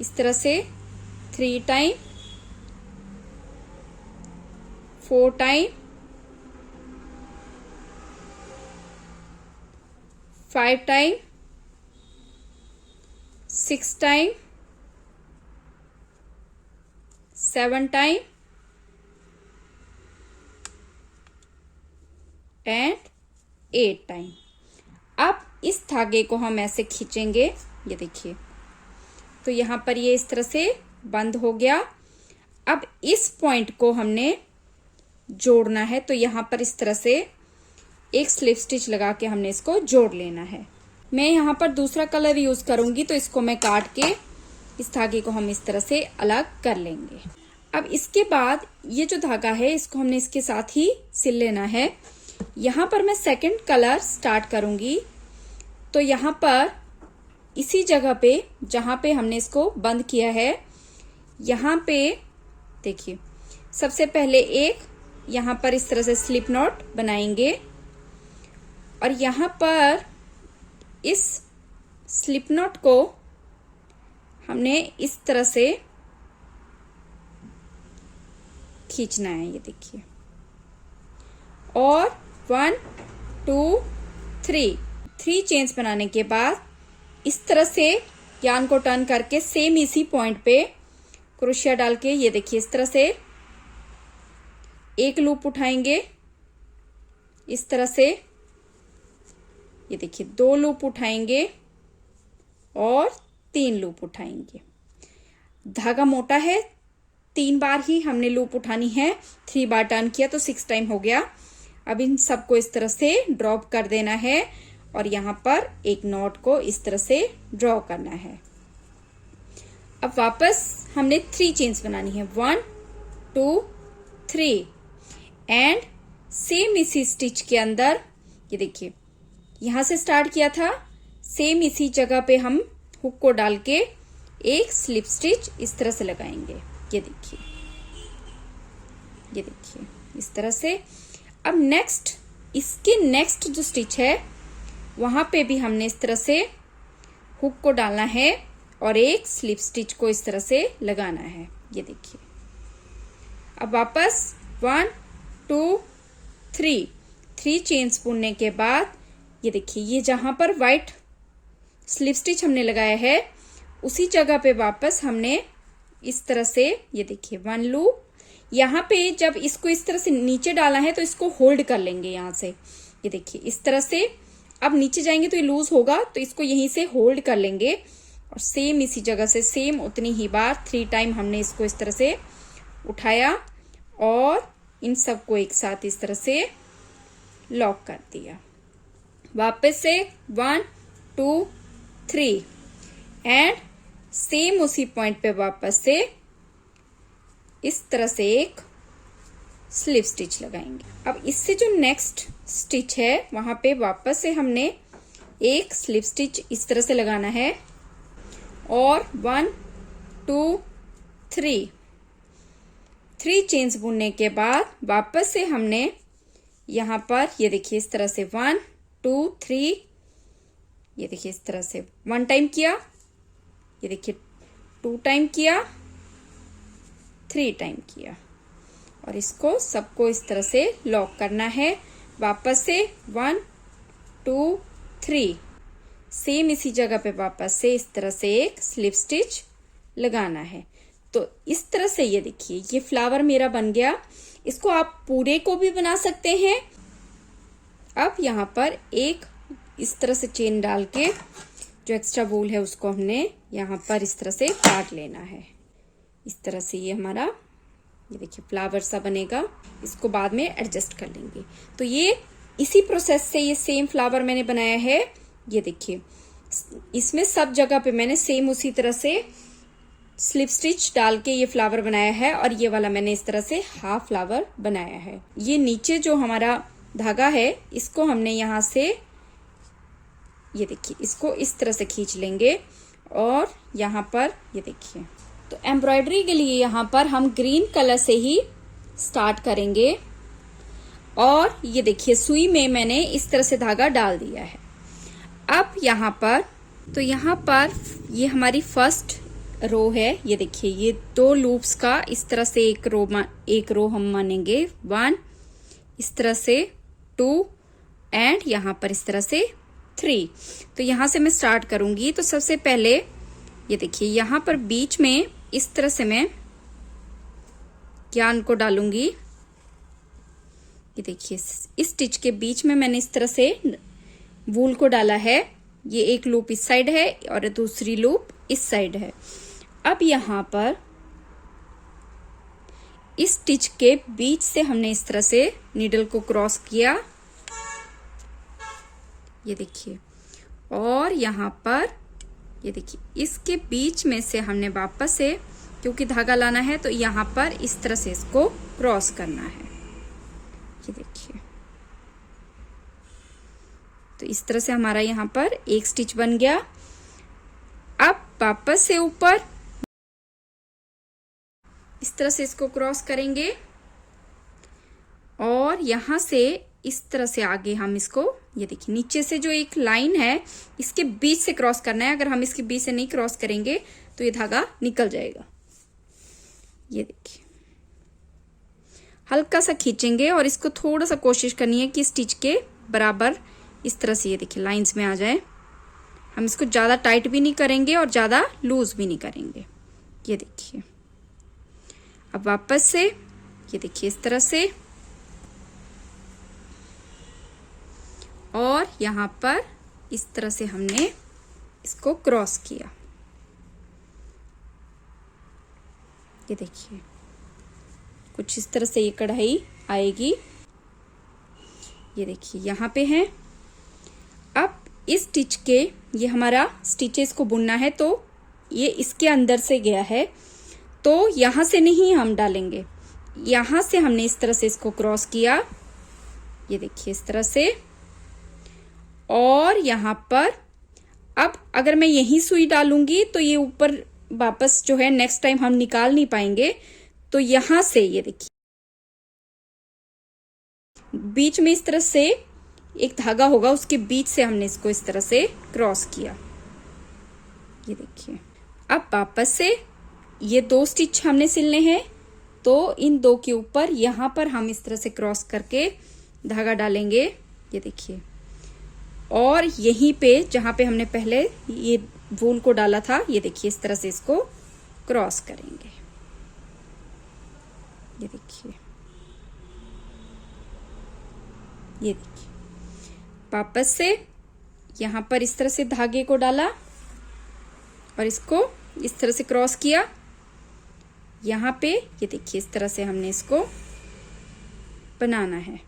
इस तरह से 3 time, 4 time, 5 time, 6 time, 7 time and 8 time. अब इस धागे को हम ऐसे खींचेंगे। ये देखिए, तो यहाँ पर ये इस तरह से बंद हो गया। अब इस पॉइंट को हमने जोड़ना है। तो यहाँ पर इस तरह से एक स्लिप स्टिच लगा के हमने इसको जोड़ लेना है। मैं यहाँ पर दूसरा कलर यूज करूंगी, तो इसको मैं काट के इस धागे को हम इस तरह से अलग कर लेंगे। अब इसके बाद ये जो धागा है इसको हमने इसके साथ ही सिल लेना है। यहाँ पर मैं सेकंड कलर स्टार्ट करूंगी। तो यहाँ पर इसी जगह पे जहां पे हमने इसको बंद किया है, यहाँ पे देखिए, सबसे पहले एक यहाँ पर इस तरह से स्लिप नॉट बनाएंगे और यहाँ पर इस स्लिप नॉट को हमने इस तरह से खींचना है। ये देखिए, और 1 2 3 चेन्स बनाने के बाद इस तरह से यार्न को टर्न करके सेम इसी पॉइंट पे क्रोशिया डाल के, ये देखिए, इस तरह से एक लूप उठाएंगे, इस तरह से, ये देखिए, 2 लूप उठाएंगे और 3 लूप उठाएंगे। धागा मोटा है, 3 बार ही हमने लूप उठानी है। 3 बार टर्न किया तो 6 टाइम हो गया। अब इन सबको इस तरह से ड्रॉप कर देना है और यहाँ पर एक नॉट को इस तरह से ड्रॉ करना है। अब वापस हमने 3 चेन्स बनानी है, 1 2 3 एंड सेम इसी स्टिच के अंदर, ये देखिए, यहां से स्टार्ट किया था, सेम इसी जगह पे हम हुक को डाल के एक स्लिप स्टिच इस तरह से लगाएंगे। ये देखिए, ये देखिए इस तरह से। अब इसके नेक्स्ट जो स्टिच है वहां पे भी हमने इस तरह से हुक को डालना है और एक स्लिप स्टिच को इस तरह से लगाना है। ये देखिए, अब वापस 1 2 3 चेन्स बुनने के बाद ये देखिए, ये जहां पर व्हाइट स्लिप स्टिच हमने लगाया है उसी जगह पे वापस हमने इस तरह से, ये देखिए 1 लूप। यहाँ पे जब इसको इस तरह से नीचे डाला है तो इसको होल्ड कर लेंगे यहाँ से। ये देखिए इस तरह से। अब नीचे जाएंगे तो ये लूज होगा, तो इसको यहीं से होल्ड कर लेंगे और सेम इसी जगह से सेम उतनी ही बार 3 टाइम हमने इसको इस तरह से उठाया और इन सबको एक साथ इस तरह से लॉक कर दिया। वापस से 1 2 3 एंड सेम उसी पॉइंट पे वापस से इस तरह से एक स्लिप स्टिच लगाएंगे। अब इससे जो नेक्स्ट स्टिच है वहां पे वापस से हमने एक स्लिप स्टिच इस तरह से लगाना है और 1 2 3 चेन्स बुनने के बाद वापस से हमने यहाँ पर, ये देखिए इस तरह से 1 2 3, ये देखिए इस तरह से 1 टाइम किया, ये देखिए 2 टाइम किया, 3 टाइम किया और इसको सबको इस तरह से लॉक करना है। वापस से 1 2 3 सेम इसी जगह पे वापस से इस तरह से एक स्लिप स्टिच लगाना है। तो इस तरह से ये देखिए, ये फ्लावर मेरा बन गया। इसको आप पूरे को भी बना सकते हैं। अब यहाँ पर एक इस तरह से चेन डाल के जो एक्स्ट्रा वूल है उसको हमने यहाँ पर इस तरह से काट लेना है। इस तरह से ये हमारा, ये देखिए फ्लावर सा बनेगा। इसको बाद में एडजस्ट कर लेंगे। तो ये इसी प्रोसेस से ये सेम फ्लावर मैंने बनाया है। ये देखिए, इसमें सब जगह पे मैंने सेम उसी तरह से स्लिप स्टिच डाल के ये फ्लावर बनाया है और ये वाला मैंने इस तरह से हाफ फ्लावर बनाया है। ये नीचे जो हमारा धागा है इसको हमने यहाँ से, ये देखिए इसको इस तरह से खींच लेंगे और यहाँ पर ये देखिए। तो एम्ब्रॉयडरी के लिए यहाँ पर हम ग्रीन कलर से ही स्टार्ट करेंगे और ये देखिए सुई में मैंने इस तरह से धागा डाल दिया है। अब यहाँ पर, तो यहाँ पर ये हमारी फर्स्ट रो है। ये देखिए, ये 2 लूप्स का इस तरह से एक रो हम मानेंगे 1, इस तरह से 2 एंड यहाँ पर इस तरह से 3। तो यहाँ से मैं स्टार्ट करूंगी। तो सबसे पहले ये देखिए, यहाँ पर बीच में इस तरह से मैं यार्न को डालूंगी। ये देखिए, इस स्टिच के बीच में मैंने इस तरह से वूल को डाला है। ये एक लूप इस साइड है और दूसरी लूप इस साइड है। अब यहाँ पर इस स्टिच के बीच से हमने इस तरह से नीडल को क्रॉस किया, ये देखिए, और यहाँ पर ये देखिए इसके बीच में से हमने वापस से, क्योंकि धागा लाना है तो यहाँ पर इस तरह से इसको क्रॉस करना है। ये देखिए, तो इस तरह से हमारा यहाँ पर एक स्टिच बन गया। अब वापस से ऊपर इस तरह से इसको क्रॉस करेंगे और यहाँ से इस तरह से आगे हम इसको, ये देखिए नीचे से जो एक लाइन है इसके बीच से क्रॉस करना है। अगर हम इसके बीच से नहीं क्रॉस करेंगे तो ये धागा निकल जाएगा। ये देखिए, हल्का सा खींचेंगे और इसको थोड़ा सा कोशिश करनी है कि स्टिच के बराबर इस तरह से, ये देखिए लाइंस में आ जाए। हम इसको ज्यादा टाइट भी नहीं करेंगे और ज्यादा लूज भी नहीं करेंगे। ये देखिए, अब वापस से ये देखिए इस तरह से, और यहाँ पर इस तरह से हमने इसको क्रॉस किया। ये देखिए कुछ इस तरह से ये कढ़ाई आएगी। ये देखिए यहाँ पे है। अब इस स्टिच के, ये हमारा स्टिचेस को बुनना है तो ये इसके अंदर से गया है, तो यहाँ से नहीं हम डालेंगे, यहाँ से हमने इस तरह से इसको क्रॉस किया। ये देखिए इस तरह से, और यहाँ पर अब अगर मैं यही सुई डालूंगी तो ये ऊपर वापस जो है नेक्स्ट टाइम हम निकाल नहीं पाएंगे। तो यहां से ये देखिए बीच में इस तरह से एक धागा होगा, उसके बीच से हमने इसको इस तरह से क्रॉस किया। ये देखिए अब वापस से ये 2 स्टिच हमने सिलने हैं, तो इन 2 के ऊपर यहां पर हम इस तरह से क्रॉस करके धागा डालेंगे। ये देखिए और यहीं पे जहां पे हमने पहले ये वूल को डाला था, ये देखिए इस तरह से इसको क्रॉस करेंगे। ये देखिए ये देखिए वापस से यहां पर इस तरह से धागे को डाला और इसको इस तरह से क्रॉस किया। यहां पे ये देखिए इस तरह से हमने इसको बनाना है।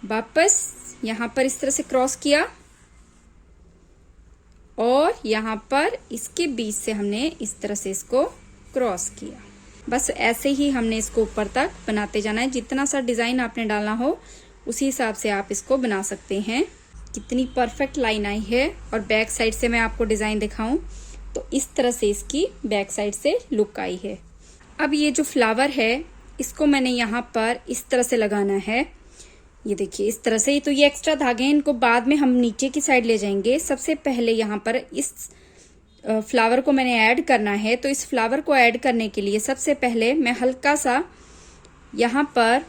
वापस यहां पर इस तरह से क्रॉस किया और यहां पर इसके बीच से हमने इस तरह से इसको क्रॉस किया। बस ऐसे ही हमने इसको ऊपर तक बनाते जाना है। जितना सा डिजाइन आपने डालना हो उसी हिसाब से आप इसको बना सकते हैं। कितनी परफेक्ट लाइन आई है। और बैक साइड से मैं आपको डिजाइन दिखाऊं तो इस तरह से इसकी बैक साइड से लुक आई है। अब ये जो फ्लावर है इसको मैंने यहाँ पर इस तरह से लगाना है। ये देखिए इस तरह से। तो ये एक्स्ट्रा धागे हैं, इनको बाद में हम नीचे की साइड ले जाएंगे। सबसे पहले यहाँ पर इस फ्लावर को मैंने ऐड करना है। तो इस फ्लावर को ऐड करने के लिए सबसे पहले मैं हल्का सा यहाँ पर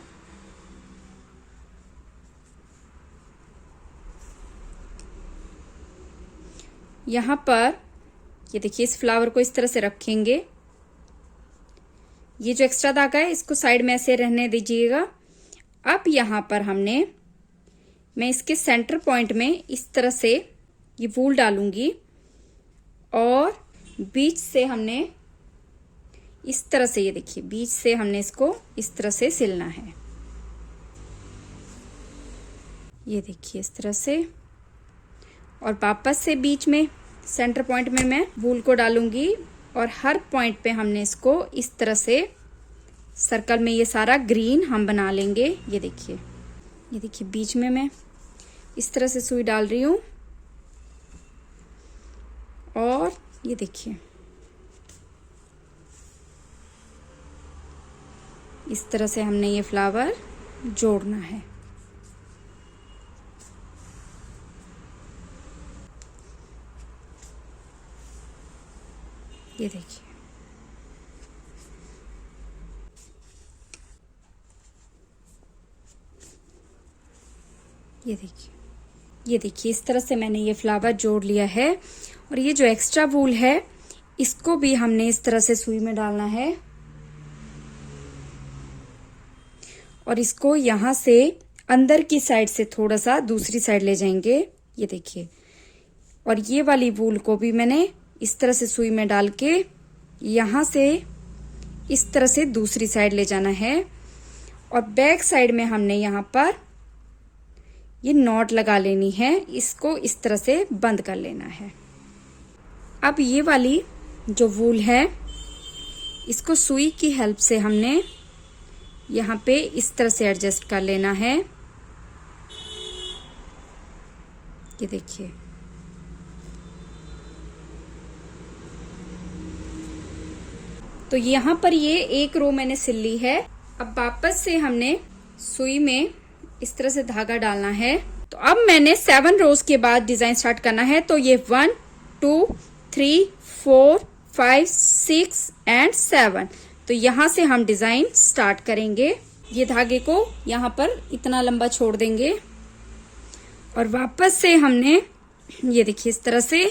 ये देखिए इस फ्लावर को इस तरह से रखेंगे। ये जो एक्स्ट्रा धागा है इसको साइड में ऐसे रहने दीजिएगा। अब यहाँ पर मैं इसके सेंटर पॉइंट में इस तरह से ये वूल डालूंगी और बीच से हमने इस तरह से, ये देखिए बीच से हमने इसको इस तरह से सिलना है। ये देखिए इस तरह से और वापस से बीच में सेंटर पॉइंट में मैं वूल को डालूंगी और हर पॉइंट पे हमने इसको इस तरह से सर्कल में ये सारा ग्रीन हम बना लेंगे। ये देखिए बीच में मैं इस तरह से सुई डाल रही हूं और ये देखिए इस तरह से हमने ये फ्लावर जोड़ना है। ये देखिए ये देखिए इस तरह से मैंने ये फ्लावर जोड़ लिया है। और ये जो एक्स्ट्रा वूल है इसको भी हमने इस तरह से सुई में डालना है और इसको यहां से अंदर की साइड से थोड़ा सा दूसरी साइड ले जाएंगे। ये देखिए और ये वाली वूल को भी मैंने इस तरह से सुई में डाल के यहां से इस तरह से दूसरी साइड ले जाना है और बैक साइड में हमने यहां पर ये नॉट लगा लेनी है। इसको इस तरह से बंद कर लेना है। अब ये वाली जो वूल है इसको सुई की हेल्प से हमने यहाँ पे इस तरह से एडजस्ट कर लेना है। ये देखिए तो यहाँ पर ये एक रो मैंने सिल ली है। अब वापस से हमने सुई में इस तरह से धागा डालना है। तो अब मैंने 7 रोज के बाद डिजाइन स्टार्ट करना है। तो ये 1 2 3 4 5 6 एंड 7। तो यहां से हम डिजाइन स्टार्ट करेंगे। ये धागे को यहां पर इतना लंबा छोड़ देंगे और वापस से हमने ये देखिए इस तरह से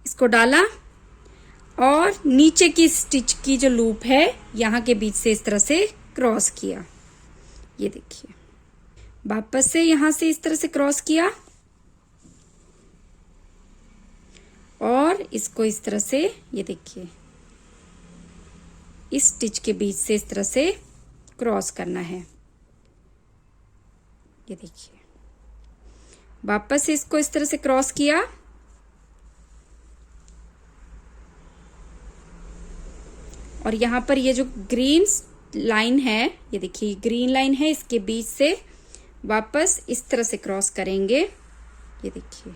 इसको डाला और नीचे की स्टिच की जो लूप है यहाँ के बीच से इस तरह से क्रॉस किया। ये देखिए वापस से यहां से इस तरह से क्रॉस किया और इसको इस तरह से ये देखिए इस स्टिच के बीच से इस तरह से क्रॉस करना है। ये देखिए वापस से इसको इस तरह से क्रॉस किया और यहां पर ये जो ग्रीन लाइन है, ये देखिए ग्रीन लाइन है, इसके बीच से वापस इस तरह से क्रॉस करेंगे। ये देखिए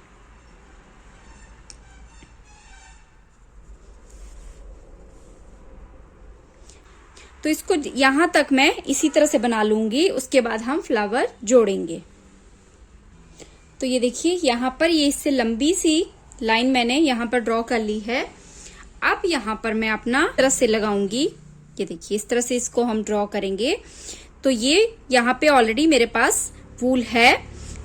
तो इसको यहाँ तक मैं इसी तरह से बना लूंगी, उसके बाद हम फ्लावर जोड़ेंगे। तो ये देखिए यहाँ पर ये इससे लंबी सी लाइन मैंने यहाँ पर ड्रॉ कर ली है। अब यहाँ पर मैं अपना तरह से लगाऊंगी। ये देखिए इस तरह से इसको हम ड्रॉ करेंगे। तो ये यहाँ पे ऑलरेडी मेरे पास वूल है,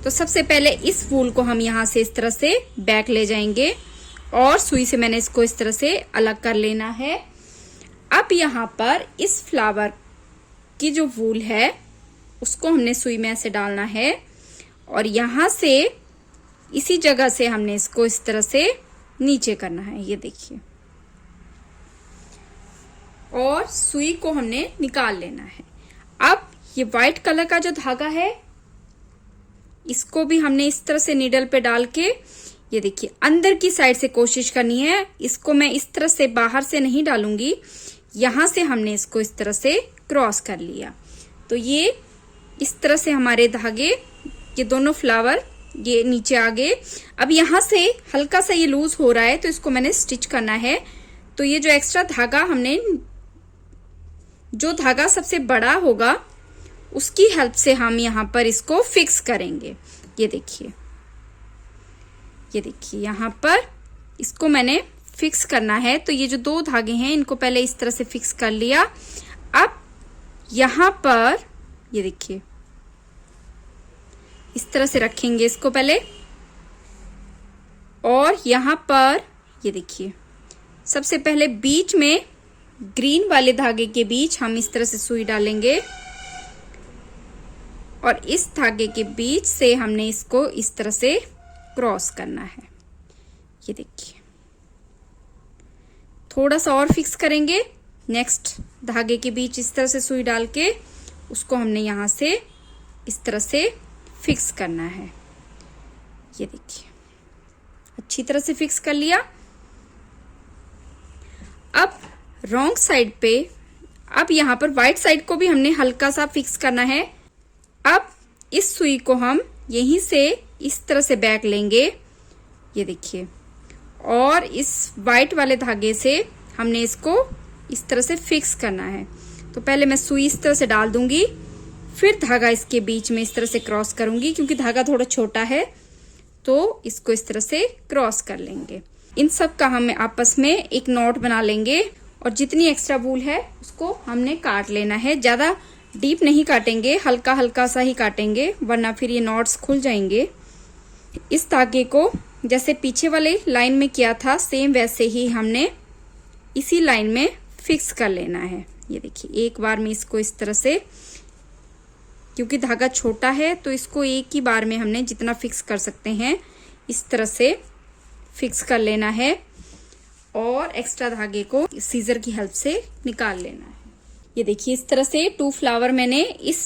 तो सबसे पहले इस वूल को हम यहाँ से इस तरह से बैक ले जाएंगे और सुई से मैंने इसको इस तरह से अलग कर लेना है। अब यहाँ पर इस फ्लावर की जो वूल है उसको हमने सुई में ऐसे डालना है और यहाँ से इसी जगह से हमने इसको इस तरह से नीचे करना है। ये देखिए, और सुई को हमने निकाल लेना है। अब ये व्हाइट कलर का जो धागा है इसको भी हमने इस तरह से नीडल पे डाल के, ये देखिए अंदर की साइड से कोशिश करनी है। इसको मैं इस तरह से बाहर से नहीं डालूंगी, यहां से हमने इसको इस तरह से क्रॉस कर लिया। तो ये इस तरह से हमारे धागे, ये दोनों फ्लावर ये नीचे आ गए। अब यहां से हल्का सा ये लूज हो रहा है तो इसको मैंने स्टिच करना है। तो ये जो एक्स्ट्रा धागा हमने, जो धागा सबसे बड़ा होगा उसकी हेल्प से हम यहाँ पर इसको फिक्स करेंगे। ये देखिए, ये देखिए यहाँ पर इसको मैंने फिक्स करना है। तो ये जो दो धागे हैं इनको पहले इस तरह से फिक्स कर लिया। अब यहाँ पर ये देखिए इस तरह से रखेंगे इसको पहले, और यहाँ पर ये देखिए सबसे पहले बीच में ग्रीन वाले धागे के बीच हम इस तरह से सुई डालेंगे और इस धागे के बीच से हमने इसको इस तरह से क्रॉस करना है। ये देखिए थोड़ा सा और फिक्स करेंगे। नेक्स्ट धागे के बीच इस तरह से सुई डाल के उसको हमने यहां से इस तरह से फिक्स करना है। ये देखिए अच्छी तरह से फिक्स कर लिया। अब रॉन्ग साइड पे, अब यहाँ पर वाइट साइड को भी हमने हल्का सा फिक्स करना है। अब इस सुई को हम यहीं से इस तरह से बैक लेंगे। ये देखिए, और इस वाइट वाले धागे से हमने इसको इस तरह से फिक्स करना है। तो पहले मैं सुई इस तरह से डाल दूंगी, फिर धागा इसके बीच में इस तरह से क्रॉस करूंगी। क्योंकि धागा थोड़ा छोटा है तो इसको इस तरह से क्रॉस कर लेंगे। इन सब का हम आपस में एक नॉट बना लेंगे और जितनी एक्स्ट्रा वूल है उसको हमने काट लेना है। ज्यादा डीप नहीं काटेंगे, हल्का हल्का सा ही काटेंगे, वरना फिर ये नॉट्स खुल जाएंगे। इस धागे को जैसे पीछे वाले लाइन में किया था सेम वैसे ही हमने इसी लाइन में फिक्स कर लेना है। ये देखिए एक बार में इसको इस तरह से, क्योंकि धागा छोटा है तो इसको एक ही बार में हमने जितना फिक्स कर सकते हैं इस तरह से फिक्स कर लेना है और एक्स्ट्रा धागे को सीजर की हेल्प से निकाल लेना है। ये देखिए इस तरह से 2 फ्लावर मैंने इस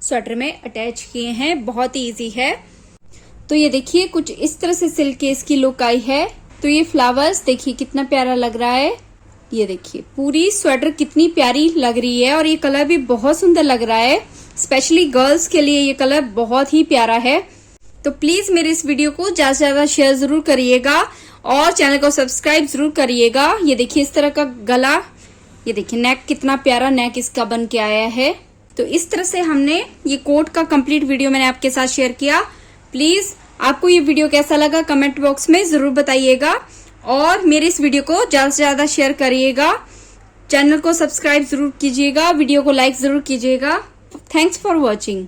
स्वेटर में अटैच किए हैं। बहुत ही इजी है। तो ये देखिए कुछ इस तरह से सिल्क के इसकी लुक आई है। तो ये फ्लावर्स देखिए कितना प्यारा लग रहा है। ये देखिए पूरी स्वेटर कितनी प्यारी लग रही है और ये कलर भी बहुत सुंदर लग रहा है। स्पेशली गर्ल्स के लिए ये कलर बहुत ही प्यारा है। तो प्लीज मेरे इस वीडियो को ज्यादा से ज्यादा शेयर जरूर करिएगा और चैनल को सब्सक्राइब जरूर करिएगा। ये देखिए इस तरह का गला, ये देखिए नेक कितना प्यारा नेक इसका बन के आया है। तो इस तरह से हमने ये कोट का कंप्लीट वीडियो मैंने आपके साथ शेयर किया। प्लीज आपको ये वीडियो कैसा लगा कमेंट बॉक्स में जरूर बताइएगा और मेरे इस वीडियो को ज्यादा से ज्यादा शेयर करिएगा। चैनल को सब्सक्राइब जरूर कीजिएगा, वीडियो को लाइक जरूर कीजिएगा। Thanks for watching.